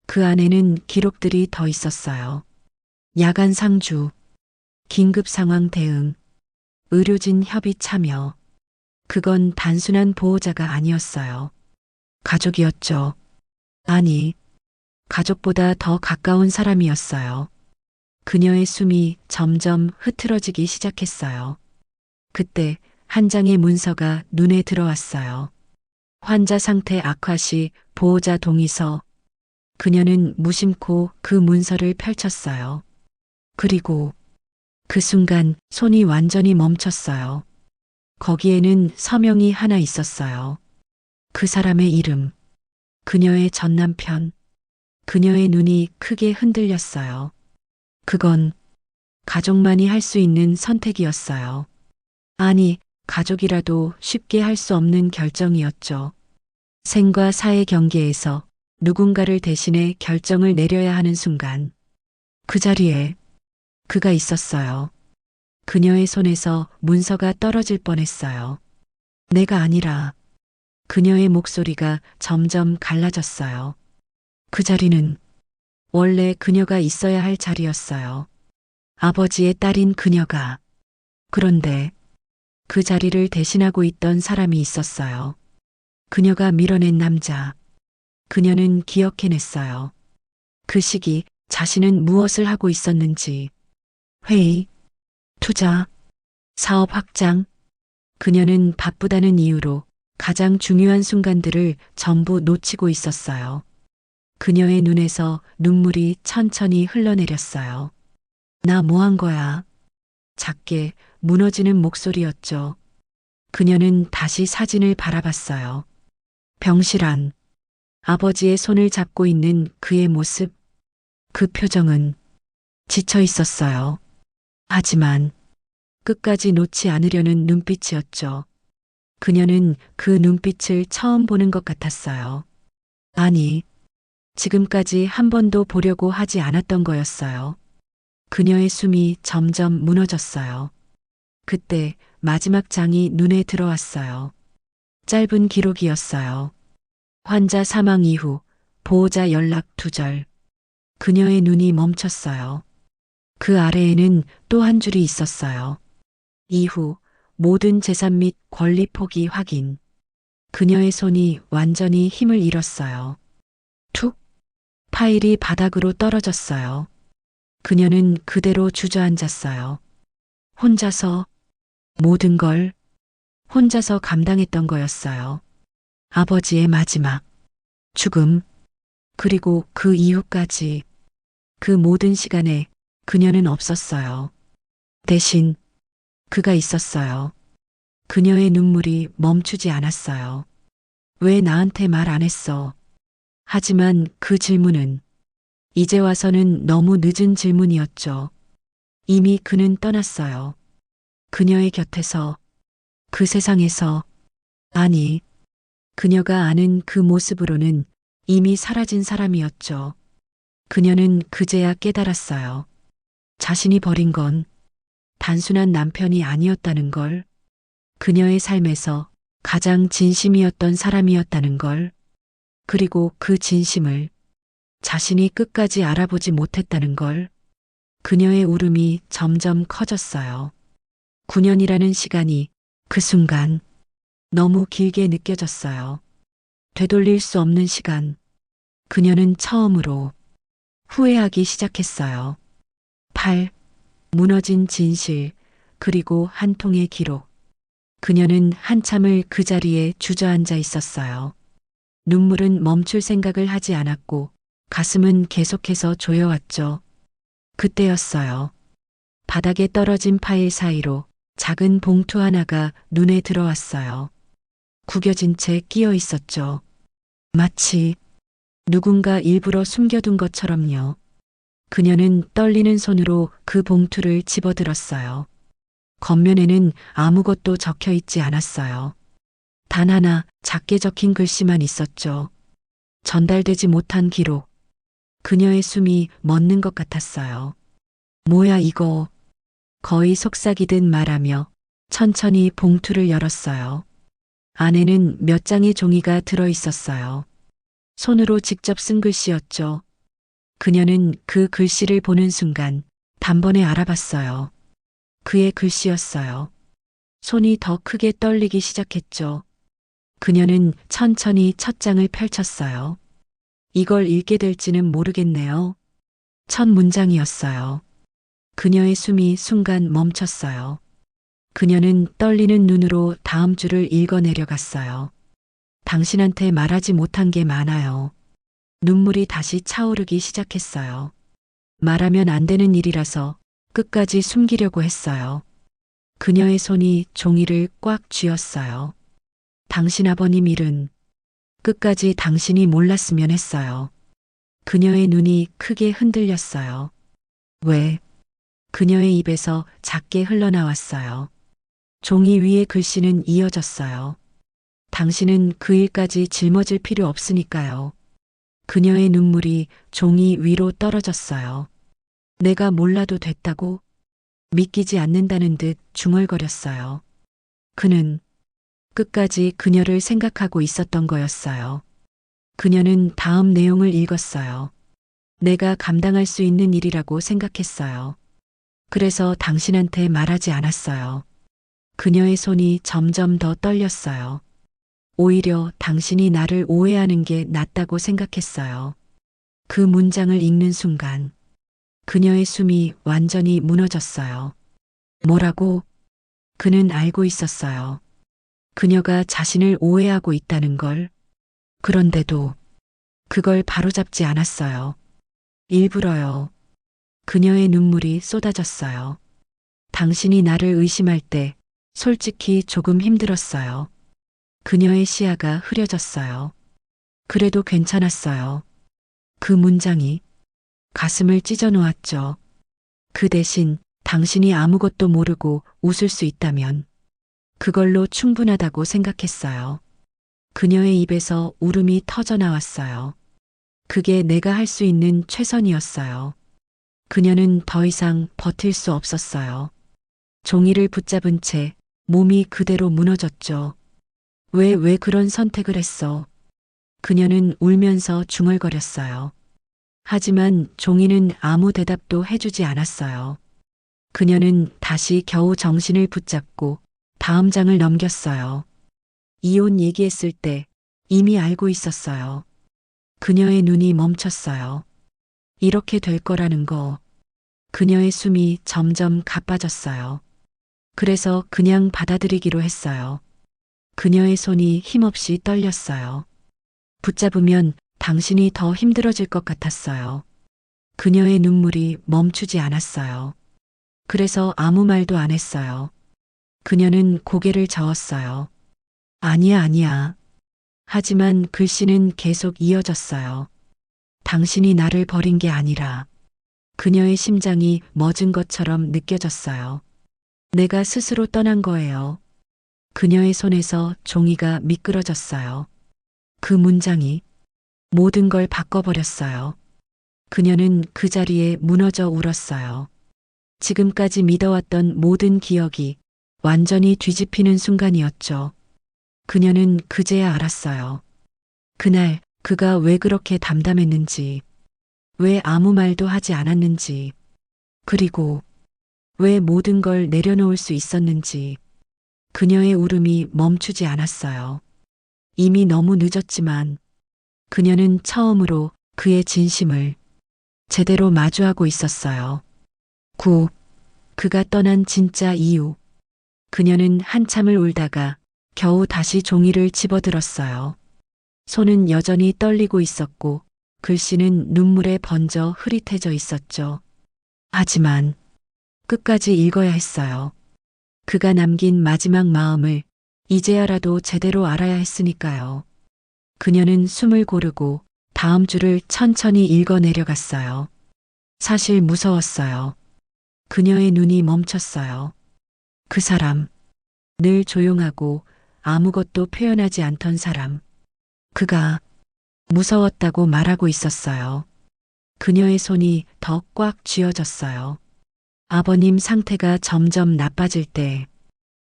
S1: 그 안에는 기록들이 더 있었어요. 야간 상주, 긴급 상황 대응, 의료진 협의 참여. 그건 단순한 보호자가 아니었어요. 가족이었죠. 아니, 가족보다 더 가까운 사람이었어요. 그녀의 숨이 점점 흐트러지기 시작했어요. 그때 한 장의 문서가 눈에 들어왔어요. 환자 상태 악화 시 보호자 동의서. 그녀는 무심코 그 문서를 펼쳤어요. 그리고 그 순간 손이 완전히 멈췄어요. 거기에는 서명이 하나 있었어요. 그 사람의 이름, 그녀의 전 남편. 그녀의 눈이 크게 흔들렸어요. 그건 가족만이 할 수 있는 선택이었어요. 아니, 가족이라도 쉽게 할 수 없는 결정이었죠. 생과 사의 경계에서 누군가를 대신해 결정을 내려야 하는 순간, 그 자리에 그가 있었어요. 그녀의 손에서 문서가 떨어질 뻔했어요. 내가 아니라. 그녀의 목소리가 점점 갈라졌어요. 그 자리는 원래 그녀가 있어야 할 자리였어요. 아버지의 딸인 그녀가. 그런데 그 자리를 대신하고 있던 사람이 있었어요. 그녀가 밀어낸 남자. 그녀는 기억해냈어요. 그 시기 자신은 무엇을 하고 있었는지. 회의, 투자, 사업 확장. 그녀는 바쁘다는 이유로 가장 중요한 순간들을 전부 놓치고 있었어요. 그녀의 눈에서 눈물이 천천히 흘러내렸어요. 나 뭐 한 거야? 작게 무너지는 목소리였죠. 그녀는 다시 사진을 바라봤어요. 병실 안. 아버지의 손을 잡고 있는 그의 모습. 그 표정은 지쳐 있었어요. 하지만 끝까지 놓지 않으려는 눈빛이었죠. 그녀는 그 눈빛을 처음 보는 것 같았어요. 아니, 지금까지 한 번도 보려고 하지 않았던 거였어요. 그녀의 숨이 점점 무너졌어요. 그때 마지막 장이 눈에 들어왔어요. 짧은 기록이었어요. 환자 사망 이후 보호자 연락 두절. 그녀의 눈이 멈췄어요. 그 아래에는 또 한 줄이 있었어요. 이후 모든 재산 및 권리 포기 확인. 그녀의 손이 완전히 힘을 잃었어요. 툭! 파일이 바닥으로 떨어졌어요. 그녀는 그대로 주저앉았어요. 혼자서 모든 걸 혼자서 감당했던 거였어요. 아버지의 마지막 죽음, 그리고 그 이후까지 그 모든 시간에 그녀는 없었어요. 대신 그가 있었어요. 그녀의 눈물이 멈추지 않았어요. 왜 나한테 말 안 했어? 하지만 그 질문은 이제 와서는 너무 늦은 질문이었죠. 이미 그는 떠났어요. 그녀의 곁에서, 그 세상에서. 아니, 그녀가 아는 그 모습으로는 이미 사라진 사람이었죠. 그녀는 그제야 깨달았어요. 자신이 버린 건 단순한 남편이 아니었다는 걸, 그녀의 삶에서 가장 진심이었던 사람이었다는 걸, 그리고 그 진심을 자신이 끝까지 알아보지 못했다는 걸. 그녀의 울음이 점점 커졌어요. 9년이라는 시간이 그 순간 너무 길게 느껴졌어요. 되돌릴 수 없는 시간. 그녀는 처음으로 후회하기 시작했어요. 8. 무너진 진실, 그리고 한 통의 기록. 그녀는 한참을 그 자리에 주저앉아 있었어요. 눈물은 멈출 생각을 하지 않았고 가슴은 계속해서 조여왔죠. 그때였어요. 바닥에 떨어진 파일 사이로 작은 봉투 하나가 눈에 들어왔어요. 구겨진 채 끼어 있었죠. 마치 누군가 일부러 숨겨둔 것처럼요. 그녀는 떨리는 손으로 그 봉투를 집어들었어요. 겉면에는 아무것도 적혀 있지 않았어요. 단 하나 작게 적힌 글씨만 있었죠. 전달되지 못한 기록. 그녀의 숨이 멎는 것 같았어요. 뭐야 이거. 거의 속삭이듯 말하며 천천히 봉투를 열었어요. 안에는 몇 장의 종이가 들어 있었어요. 손으로 직접 쓴 글씨였죠. 그녀는 그 글씨를 보는 순간 단번에 알아봤어요. 그의 글씨였어요. 손이 더 크게 떨리기 시작했죠. 그녀는 천천히 첫 장을 펼쳤어요. 이걸 읽게 될지는 모르겠네요. 첫 문장이었어요. 그녀의 숨이 순간 멈췄어요. 그녀는 떨리는 눈으로 다음 줄을 읽어 내려갔어요. 당신한테 말하지 못한 게 많아요. 눈물이 다시 차오르기 시작했어요. 말하면 안 되는 일이라서 끝까지 숨기려고 했어요. 그녀의 손이 종이를 꽉 쥐었어요. 당신 아버님 일은 끝까지 당신이 몰랐으면 했어요. 그녀의 눈이 크게 흔들렸어요. 왜? 그녀의 입에서 작게 흘러나왔어요. 종이 위의 글씨는 이어졌어요. 당신은 그 일까지 짊어질 필요 없으니까요. 그녀의 눈물이 종이 위로 떨어졌어요. 내가 몰라도 됐다고? 믿기지 않는다는 듯 중얼거렸어요. 그는 끝까지 그녀를 생각하고 있었던 거였어요. 그녀는 다음 내용을 읽었어요. 내가 감당할 수 있는 일이라고 생각했어요. 그래서 당신한테 말하지 않았어요. 그녀의 손이 점점 더 떨렸어요. 오히려 당신이 나를 오해하는 게 낫다고 생각했어요. 그 문장을 읽는 순간 그녀의 숨이 완전히 무너졌어요. 뭐라고? 그는 알고 있었어요. 그녀가 자신을 오해하고 있다는 걸. 그런데도 그걸 바로잡지 않았어요. 일부러요. 그녀의 눈물이 쏟아졌어요. 당신이 나를 의심할 때 솔직히 조금 힘들었어요. 그녀의 시야가 흐려졌어요. 그래도 괜찮았어요. 그 문장이 가슴을 찢어 놓았죠. 그 대신 당신이 아무것도 모르고 웃을 수 있다면 그걸로 충분하다고 생각했어요. 그녀의 입에서 울음이 터져 나왔어요. 그게 내가 할 수 있는 최선이었어요. 그녀는 더 이상 버틸 수 없었어요. 종이를 붙잡은 채 몸이 그대로 무너졌죠. 왜 그런 선택을 했어? 그녀는 울면서 중얼거렸어요. 하지만 종이는 아무 대답도 해주지 않았어요. 그녀는 다시 겨우 정신을 붙잡고 다음 장을 넘겼어요. 이혼 얘기했을 때 이미 알고 있었어요. 그녀의 눈이 멈췄어요. 이렇게 될 거라는 거. 그녀의 숨이 점점 가빠졌어요. 그래서 그냥 받아들이기로 했어요. 그녀의 손이 힘없이 떨렸어요. 붙잡으면 당신이 더 힘들어질 것 같았어요. 그녀의 눈물이 멈추지 않았어요. 그래서 아무 말도 안 했어요. 그녀는 고개를 저었어요. 아니야, 아니야. 하지만 글씨는 계속 이어졌어요. 당신이 나를 버린 게 아니라 그녀의 심장이 멎은 것처럼 느껴졌어요. 내가 스스로 떠난 거예요. 그녀의 손에서 종이가 미끄러졌어요. 그 문장이 모든 걸 바꿔버렸어요. 그녀는 그 자리에 무너져 울었어요. 지금까지 믿어왔던 모든 기억이 완전히 뒤집히는 순간이었죠. 그녀는 그제야 알았어요. 그날 그가 왜 그렇게 담담했는지, 왜 아무 말도 하지 않았는지, 그리고 왜 모든 걸 내려놓을 수 있었는지. 그녀의 울음이 멈추지 않았어요. 이미 너무 늦었지만 그녀는 처음으로 그의 진심을 제대로 마주하고 있었어요. 그가 떠난 진짜 이유. 그녀는 한참을 울다가 겨우 다시 종이를 집어들었어요. 손은 여전히 떨리고 있었고 글씨는 눈물에 번져 흐릿해져 있었죠. 하지만 끝까지 읽어야 했어요. 그가 남긴 마지막 마음을 이제야라도 제대로 알아야 했으니까요. 그녀는 숨을 고르고 다음 줄을 천천히 읽어 내려갔어요. 사실 무서웠어요. 그녀의 눈이 멈췄어요. 그 사람, 늘 조용하고 아무것도 표현하지 않던 사람. 그가 무서웠다고 말하고 있었어요. 그녀의 손이 더 꽉 쥐어졌어요. 아버님 상태가 점점 나빠질 때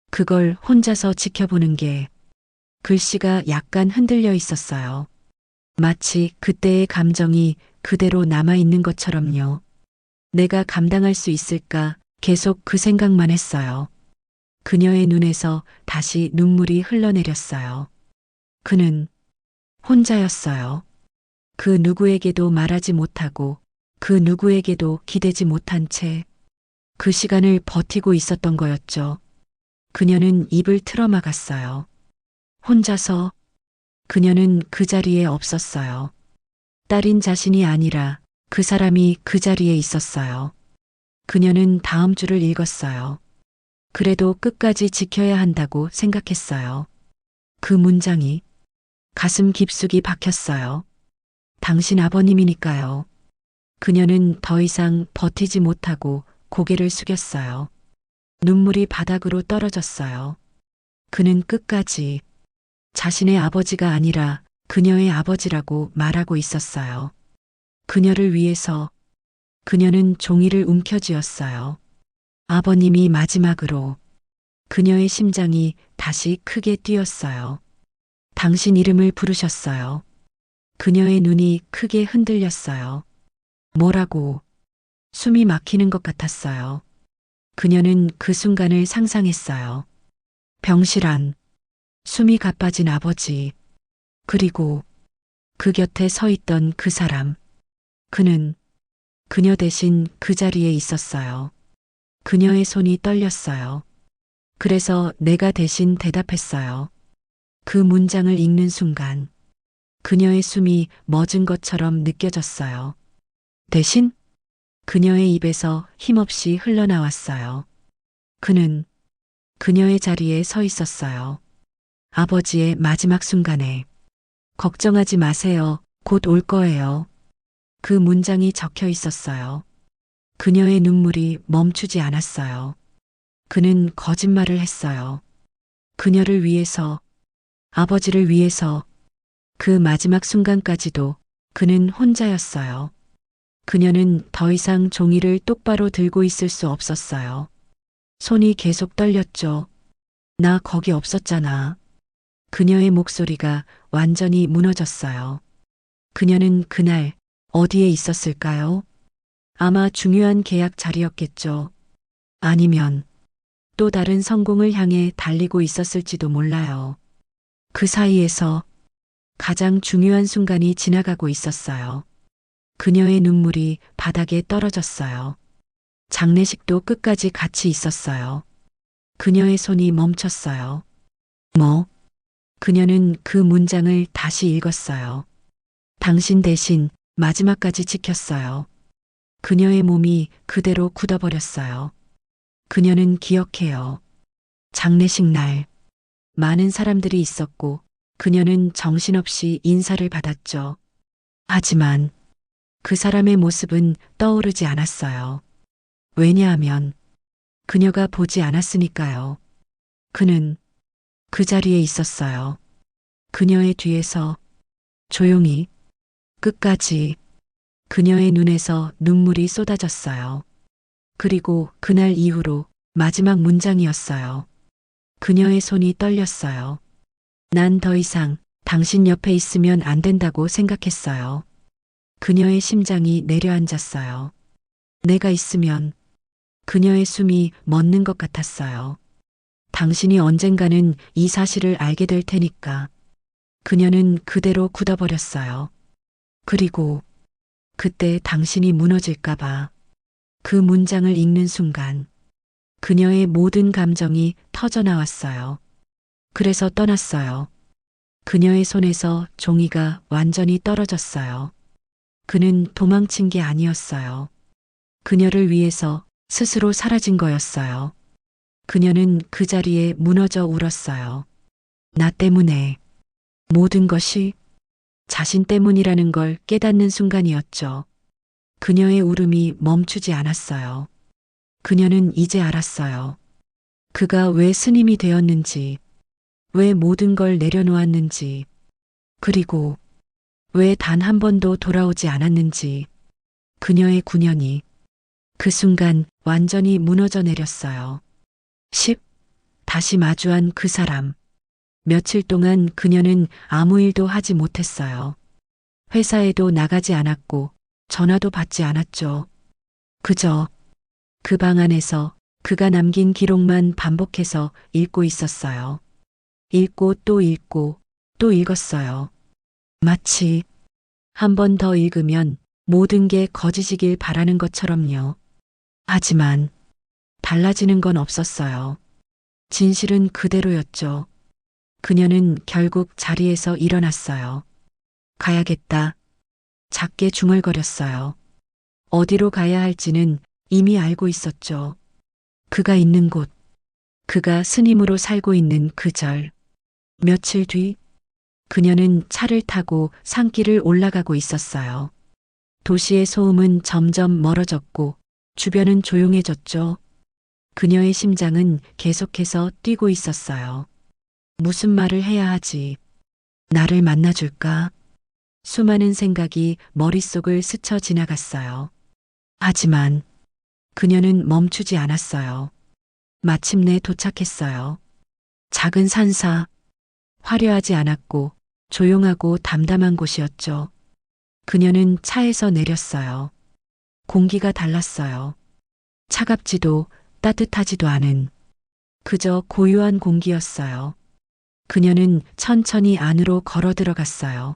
S1: 그걸 혼자서 지켜보는 게 글씨가 약간 흔들려 있었어요. 마치 그때의 감정이 그대로 남아있는 것처럼요. 내가 감당할 수 있을까 계속 그 생각만 했어요. 그녀의 눈에서 다시 눈물이 흘러내렸어요. 그는 혼자였어요. 그 누구에게도 말하지 못하고 그 누구에게도 기대지 못한 채 그 시간을 버티고 있었던 거였죠. 그녀는 입을 틀어막았어요. 혼자서 그녀는 그 자리에 없었어요. 딸인 자신이 아니라 그 사람이 그 자리에 있었어요. 그녀는 다음 줄을 읽었어요. 그래도 끝까지 지켜야 한다고 생각했어요. 그 문장이 가슴 깊숙이 박혔어요. 당신 아버님이니까요. 그녀는 더 이상 버티지 못하고 고개를 숙였어요. 눈물이 바닥으로 떨어졌어요. 그는 끝까지 자신의 아버지가 아니라 그녀의 아버지라고 말하고 있었어요. 그녀를 위해서 그녀는 종이를 움켜쥐었어요. 아버님이 마지막으로 그녀의 심장이 다시 크게 뛰었어요. 당신 이름을 부르셨어요. 그녀의 눈이 크게 흔들렸어요. 뭐라고? 숨이 막히는 것 같았어요. 그녀는 그 순간을 상상했어요. 병실안, 숨이 가빠진 아버지, 그리고 그 곁에 서 있던 그 사람. 그는 그녀 대신 그 자리에 있었어요. 그녀의 손이 떨렸어요. 그래서 내가 대신 대답했어요. 그 문장을 읽는 순간 그녀의 숨이 멎은 것처럼 느껴졌어요. 대신 그녀의 입에서 힘없이 흘러나왔어요. 그는 그녀의 자리에 서 있었어요. 아버지의 마지막 순간에 걱정하지 마세요. 곧 올 거예요. 그 문장이 적혀 있었어요. 그녀의 눈물이 멈추지 않았어요. 그는 거짓말을 했어요. 그녀를 위해서, 아버지를 위해서 그 마지막 순간까지도 그는 혼자였어요. 그녀는 더 이상 종이를 똑바로 들고 있을 수 없었어요. 손이 계속 떨렸죠. 나 거기 없었잖아. 그녀의 목소리가 완전히 무너졌어요. 그녀는 그날 어디에 있었을까요? 아마 중요한 계약 자리였겠죠. 아니면 또 다른 성공을 향해 달리고 있었을지도 몰라요. 그 사이에서 가장 중요한 순간이 지나가고 있었어요. 그녀의 눈물이 바닥에 떨어졌어요. 장례식도 끝까지 같이 있었어요. 그녀의 손이 멈췄어요. 뭐? 그녀는 그 문장을 다시 읽었어요. 당신 대신 마지막까지 지켰어요. 그녀의 몸이 그대로 굳어버렸어요. 그녀는 기억해요. 장례식 날, 많은 사람들이 있었고, 그녀는 정신없이 인사를 받았죠. 하지만 그 사람의 모습은 떠오르지 않았어요. 왜냐하면 그녀가 보지 않았으니까요. 그는 그 자리에 있었어요. 그녀의 뒤에서 조용히 끝까지 그녀의 눈에서 눈물이 쏟아졌어요. 그리고 그날 이후로 마지막 문장이었어요. 그녀의 손이 떨렸어요. 난 더 이상 당신 옆에 있으면 안 된다고 생각했어요. 그녀의 심장이 내려앉았어요. 내가 있으면 그녀의 숨이 멎는 것 같았어요. 당신이 언젠가는 이 사실을 알게 될 테니까. 그녀는 그대로 굳어버렸어요. 그리고 그때 당신이 무너질까봐 그 문장을 읽는 순간 그녀의 모든 감정이 터져나왔어요. 그래서 떠났어요. 그녀의 손에서 종이가 완전히 떨어졌어요. 그는 도망친 게 아니었어요. 그녀를 위해서 스스로 사라진 거였어요. 그녀는 그 자리에 무너져 울었어요. 나 때문에 모든 것이 자신 때문이라는 걸 깨닫는 순간이었죠. 그녀의 울음이 멈추지 않았어요. 그녀는 이제 알았어요. 그가 왜 스님이 되었는지, 왜 모든 걸 내려놓았는지, 그리고 왜 단 한 번도 돌아오지 않았는지. 그녀의 9년이 그 순간 완전히 무너져 내렸어요. 10. 다시 마주한 그 사람. 며칠 동안 그녀는 아무 일도 하지 못했어요. 회사에도 나가지 않았고 전화도 받지 않았죠. 그저 그 방 안에서 그가 남긴 기록만 반복해서 읽고 있었어요. 읽고 또 읽고 또 읽었어요. 마치 한 번 더 읽으면 모든 게 거짓이길 바라는 것처럼요. 하지만 달라지는 건 없었어요. 진실은 그대로였죠. 그녀는 결국 자리에서 일어났어요. 가야겠다. 작게 중얼거렸어요. 어디로 가야 할지는 이미 알고 있었죠. 그가 있는 곳, 그가 스님으로 살고 있는 그 절. 며칠 뒤, 그녀는 차를 타고 산길을 올라가고 있었어요. 도시의 소음은 점점 멀어졌고 주변은 조용해졌죠. 그녀의 심장은 계속해서 뛰고 있었어요. 무슨 말을 해야 하지? 나를 만나줄까? 수많은 생각이 머릿속을 스쳐 지나갔어요. 하지만 그녀는 멈추지 않았어요. 마침내 도착했어요. 작은 산사, 화려하지 않았고 조용하고 담담한 곳이었죠. 그녀는 차에서 내렸어요. 공기가 달랐어요. 차갑지도 따뜻하지도 않은 그저 고요한 공기였어요. 그녀는 천천히 안으로 걸어 들어갔어요.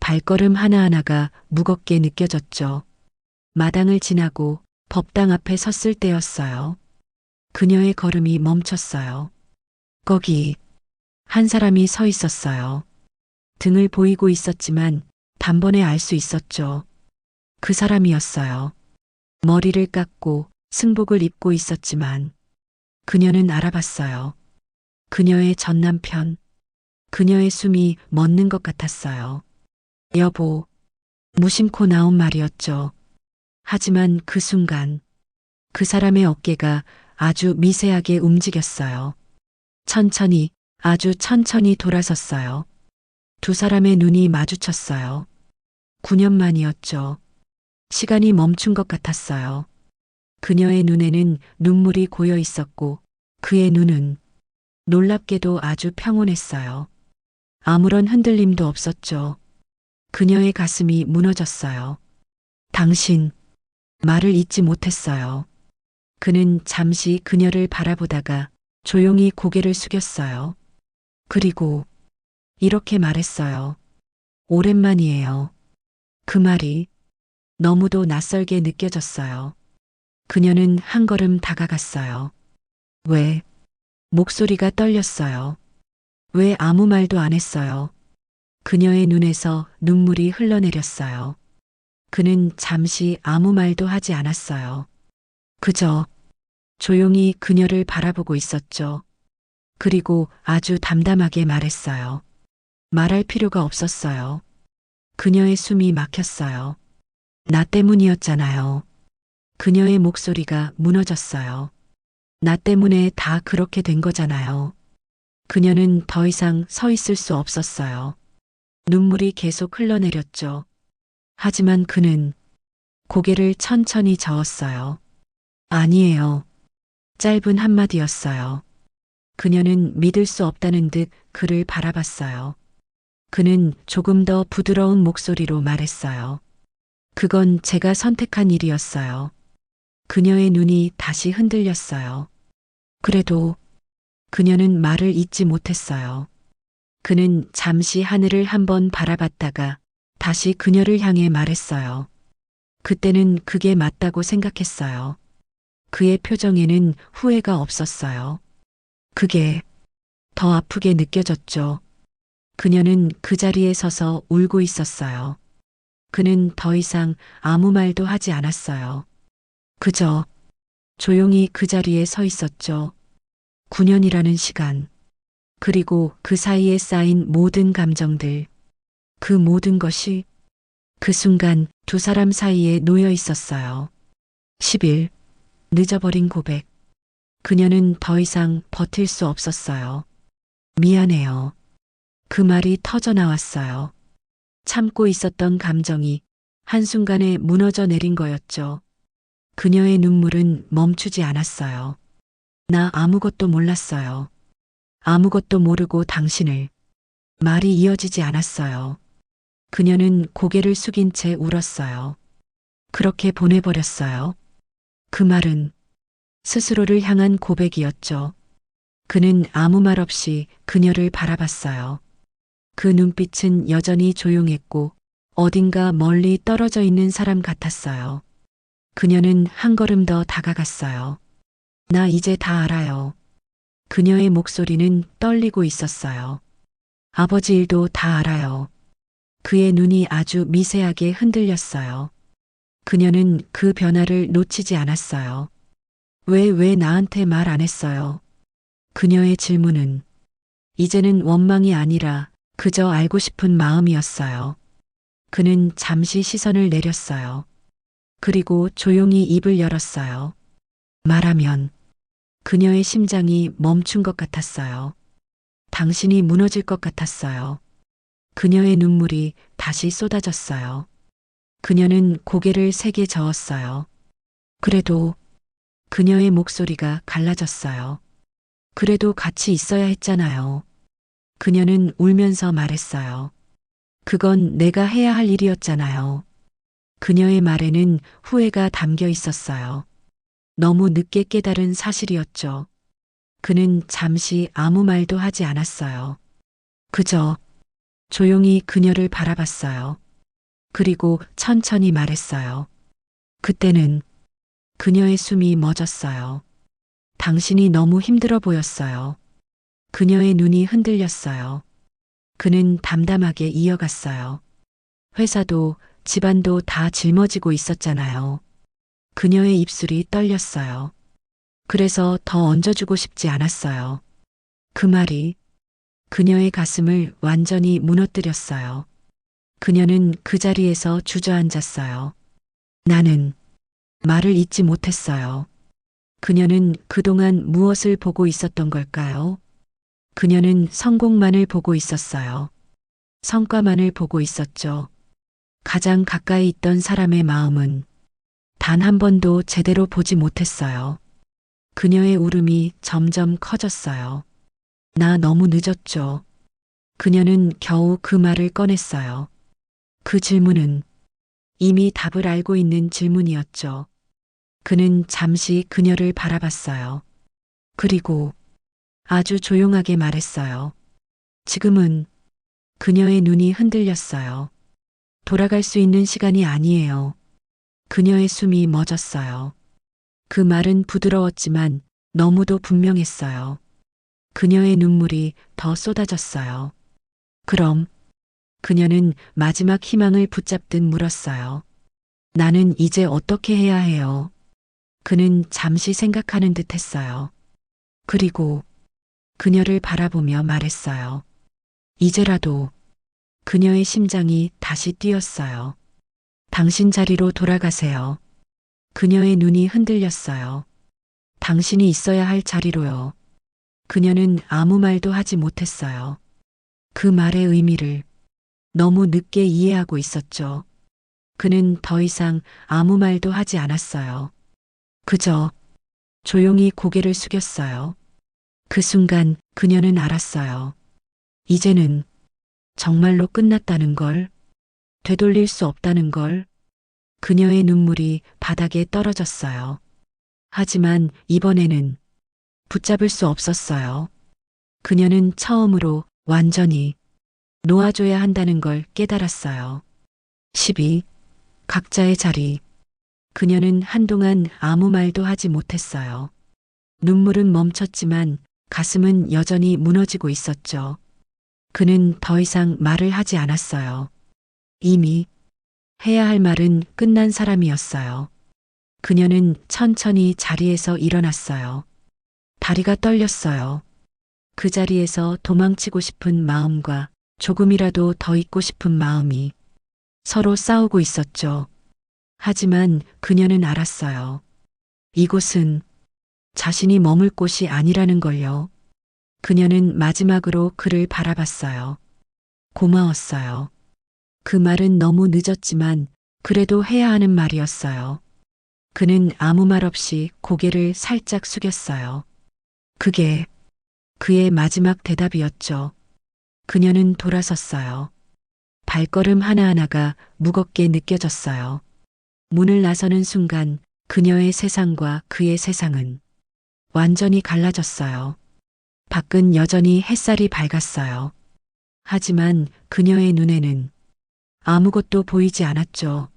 S1: 발걸음 하나하나가 무겁게 느껴졌죠. 마당을 지나고 법당 앞에 섰을 때였어요. 그녀의 걸음이 멈췄어요. 거기 한 사람이 서 있었어요. 등을 보이고 있었지만 단번에 알 수 있었죠. 그 사람이었어요. 머리를 깎고 승복을 입고 있었지만 그녀는 알아봤어요. 그녀의 전 남편, 그녀의 숨이 멎는 것 같았어요. 여보, 무심코 나온 말이었죠. 하지만 그 순간 그 사람의 어깨가 아주 미세하게 움직였어요. 천천히, 아주 천천히 돌아섰어요. 두 사람의 눈이 마주쳤어요. 9년 만이었죠. 시간이 멈춘 것 같았어요. 그녀의 눈에는 눈물이 고여 있었고 그의 눈은 놀랍게도 아주 평온했어요. 아무런 흔들림도 없었죠. 그녀의 가슴이 무너졌어요. 당신, 말을 잇지 못했어요. 그는 잠시 그녀를 바라보다가 조용히 고개를 숙였어요. 그리고 이렇게 말했어요. 오랜만이에요. 그 말이 너무도 낯설게 느껴졌어요. 그녀는 한 걸음 다가갔어요. 왜? 목소리가 떨렸어요. 왜 아무 말도 안 했어요? 그녀의 눈에서 눈물이 흘러내렸어요. 그는 잠시 아무 말도 하지 않았어요. 그저 조용히 그녀를 바라보고 있었죠. 그리고 아주 담담하게 말했어요. 말할 필요가 없었어요. 그녀의 숨이 막혔어요. 나 때문이었잖아요. 그녀의 목소리가 무너졌어요. 나 때문에 다 그렇게 된 거잖아요. 그녀는 더 이상 서 있을 수 없었어요. 눈물이 계속 흘러내렸죠. 하지만 그는 고개를 천천히 저었어요. 아니에요. 짧은 한마디였어요. 그녀는 믿을 수 없다는 듯 그를 바라봤어요. 그는 조금 더 부드러운 목소리로 말했어요. 그건 제가 선택한 일이었어요. 그녀의 눈이 다시 흔들렸어요. 그래도 그녀는 말을 잇지 못했어요. 그는 잠시 하늘을 한번 바라봤다가 다시 그녀를 향해 말했어요. 그때는 그게 맞다고 생각했어요. 그의 표정에는 후회가 없었어요. 그게 더 아프게 느껴졌죠. 그녀는 그 자리에 서서 울고 있었어요. 그는 더 이상 아무 말도 하지 않았어요. 그저 조용히 그 자리에 서 있었죠. 9년이라는 시간, 그리고 그 사이에 쌓인 모든 감정들, 그 모든 것이 그 순간 두 사람 사이에 놓여 있었어요. 10일, 늦어버린 고백. 그녀는 더 이상 버틸 수 없었어요. 미안해요. 그 말이 터져 나왔어요. 참고 있었던 감정이 한순간에 무너져 내린 거였죠. 그녀의 눈물은 멈추지 않았어요. 나 아무것도 몰랐어요. 아무것도 모르고 당신을. 말이 이어지지 않았어요. 그녀는 고개를 숙인 채 울었어요. 그렇게 보내버렸어요. 그 말은 스스로를 향한 고백이었죠. 그는 아무 말 없이 그녀를 바라봤어요. 그 눈빛은 여전히 조용했고 어딘가 멀리 떨어져 있는 사람 같았어요. 그녀는 한 걸음 더 다가갔어요. 나 이제 다 알아요. 그녀의 목소리는 떨리고 있었어요. 아버지 일도 다 알아요. 그의 눈이 아주 미세하게 흔들렸어요. 그녀는 그 변화를 놓치지 않았어요. 왜 나한테 말 안 했어요? 그녀의 질문은 이제는 원망이 아니라 그저 알고 싶은 마음이었어요. 그는 잠시 시선을 내렸어요. 그리고 조용히 입을 열었어요. 말하면 그녀의 심장이 멈춘 것 같았어요. 당신이 무너질 것 같았어요. 그녀의 눈물이 다시 쏟아졌어요. 그녀는 고개를 세게 저었어요. 그래도 그녀의 목소리가 갈라졌어요. 그래도 같이 있어야 했잖아요. 그녀는 울면서 말했어요. 그건 내가 해야 할 일이었잖아요. 그녀의 말에는 후회가 담겨 있었어요. 너무 늦게 깨달은 사실이었죠. 그는 잠시 아무 말도 하지 않았어요. 그저 조용히 그녀를 바라봤어요. 그리고 천천히 말했어요. 그때는 그녀의 숨이 멎었어요. 당신이 너무 힘들어 보였어요. 그녀의 눈이 흔들렸어요. 그는 담담하게 이어갔어요. 회사도 집안도 다 짊어지고 있었잖아요. 그녀의 입술이 떨렸어요. 그래서 더 얹어주고 싶지 않았어요. 그 말이 그녀의 가슴을 완전히 무너뜨렸어요. 그녀는 그 자리에서 주저앉았어요. 나는 말을 잇지 못했어요. 그녀는 그동안 무엇을 보고 있었던 걸까요? 그녀는 성공만을 보고 있었어요. 성과만을 보고 있었죠. 가장 가까이 있던 사람의 마음은 단 한 번도 제대로 보지 못했어요. 그녀의 울음이 점점 커졌어요. 나 너무 늦었죠. 그녀는 겨우 그 말을 꺼냈어요. 그 질문은 이미 답을 알고 있는 질문이었죠. 그는 잠시 그녀를 바라봤어요. 그리고 아주 조용하게 말했어요. 지금은 그녀의 눈이 흔들렸어요. 돌아갈 수 있는 시간이 아니에요. 그녀의 숨이 멎었어요. 그 말은 부드러웠지만 너무도 분명했어요. 그녀의 눈물이 더 쏟아졌어요. 그럼 그녀는 마지막 희망을 붙잡듯 물었어요. 나는 이제 어떻게 해야 해요? 그는 잠시 생각하는 듯 했어요. 그리고 그녀를 바라보며 말했어요. 이제라도 그녀의 심장이 다시 뛰었어요. 당신 자리로 돌아가세요. 그녀의 눈이 흔들렸어요. 당신이 있어야 할 자리로요. 그녀는 아무 말도 하지 못했어요. 그 말의 의미를 너무 늦게 이해하고 있었죠. 그는 더 이상 아무 말도 하지 않았어요. 그저 조용히 고개를 숙였어요. 그 순간 그녀는 알았어요. 이제는 정말로 끝났다는 걸, 되돌릴 수 없다는 걸. 그녀의 눈물이 바닥에 떨어졌어요. 하지만 이번에는 붙잡을 수 없었어요. 그녀는 처음으로 완전히 놓아줘야 한다는 걸 깨달았어요. 12. 각자의 자리. 그녀는 한동안 아무 말도 하지 못했어요. 눈물은 멈췄지만 가슴은 여전히 무너지고 있었죠. 그는 더 이상 말을 하지 않았어요. 이미 해야 할 말은 끝난 사람이었어요. 그녀는 천천히 자리에서 일어났어요. 다리가 떨렸어요. 그 자리에서 도망치고 싶은 마음과 조금이라도 더 있고 싶은 마음이 서로 싸우고 있었죠. 하지만 그녀는 알았어요. 이곳은 자신이 머물 곳이 아니라는 걸요. 그녀는 마지막으로 그를 바라봤어요. 고마웠어요. 그 말은 너무 늦었지만 그래도 해야 하는 말이었어요. 그는 아무 말 없이 고개를 살짝 숙였어요. 그게 그의 마지막 대답이었죠. 그녀는 돌아섰어요. 발걸음 하나하나가 무겁게 느껴졌어요. 문을 나서는 순간 그녀의 세상과 그의 세상은 완전히 갈라졌어요. 밖은 여전히 햇살이 밝았어요. 하지만 그녀의 눈에는 아무것도 보이지 않았죠.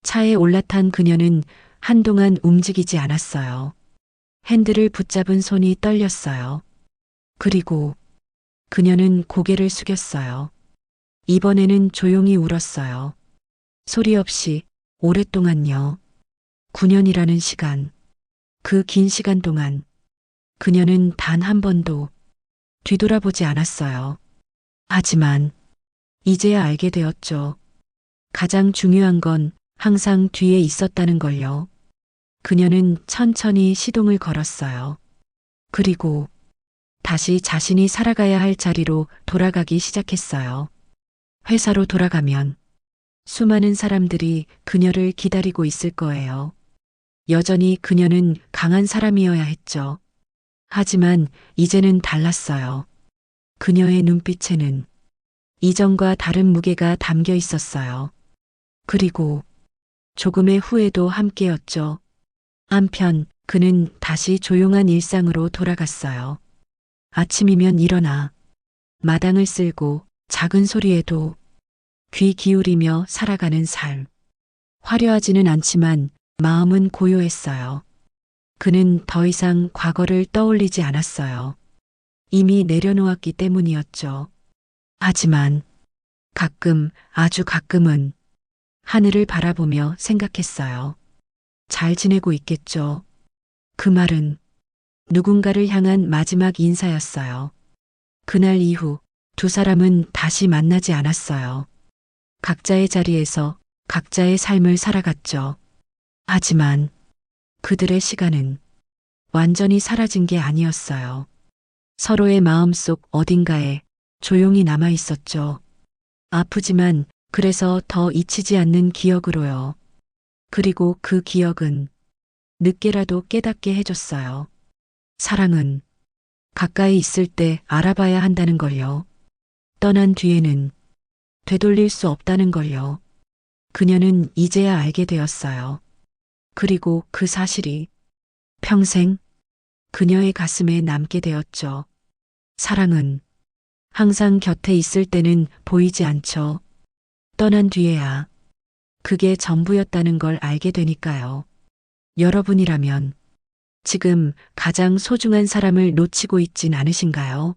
S1: 차에 올라탄 그녀는 한동안 움직이지 않았어요. 핸들을 붙잡은 손이 떨렸어요. 그리고 그녀는 고개를 숙였어요. 이번에는 조용히 울었어요. 소리 없이 오랫동안요. 9년이라는 시간. 그 긴 시간 동안 그녀는 단 한 번도 뒤돌아보지 않았어요. 하지만 이제야 알게 되었죠. 가장 중요한 건 항상 뒤에 있었다는 걸요. 그녀는 천천히 시동을 걸었어요. 그리고 다시 자신이 살아가야 할 자리로 돌아가기 시작했어요. 회사로 돌아가면 수많은 사람들이 그녀를 기다리고 있을 거예요. 여전히 그녀는 강한 사람이어야 했죠. 하지만 이제는 달랐어요. 그녀의 눈빛에는 이전과 다른 무게가 담겨 있었어요. 그리고 조금의 후회도 함께였죠. 한편 그는 다시 조용한 일상으로 돌아갔어요. 아침이면 일어나 마당을 쓸고 작은 소리에도 귀 기울이며 살아가는 삶. 화려하지는 않지만 마음은 고요했어요. 그는 더 이상 과거를 떠올리지 않았어요. 이미 내려놓았기 때문이었죠. 하지만 가끔, 아주 가끔은 하늘을 바라보며 생각했어요. 잘 지내고 있겠죠. 그 말은 누군가를 향한 마지막 인사였어요. 그날 이후 두 사람은 다시 만나지 않았어요. 각자의 자리에서 각자의 삶을 살아갔죠. 하지만 그들의 시간은 완전히 사라진 게 아니었어요. 서로의 마음속 어딘가에 조용히 남아 있었죠. 아프지만 그래서 더 잊히지 않는 기억으로요. 그리고 그 기억은 늦게라도 깨닫게 해줬어요. 사랑은 가까이 있을 때 알아봐야 한다는 걸요. 떠난 뒤에는 되돌릴 수 없다는 걸요. 그녀는 이제야 알게 되었어요. 그리고 그 사실이 평생 그녀의 가슴에 남게 되었죠. 사랑은 항상 곁에 있을 때는 보이지 않죠. 떠난 뒤에야 그게 전부였다는 걸 알게 되니까요. 여러분이라면 지금 가장 소중한 사람을 놓치고 있진 않으신가요?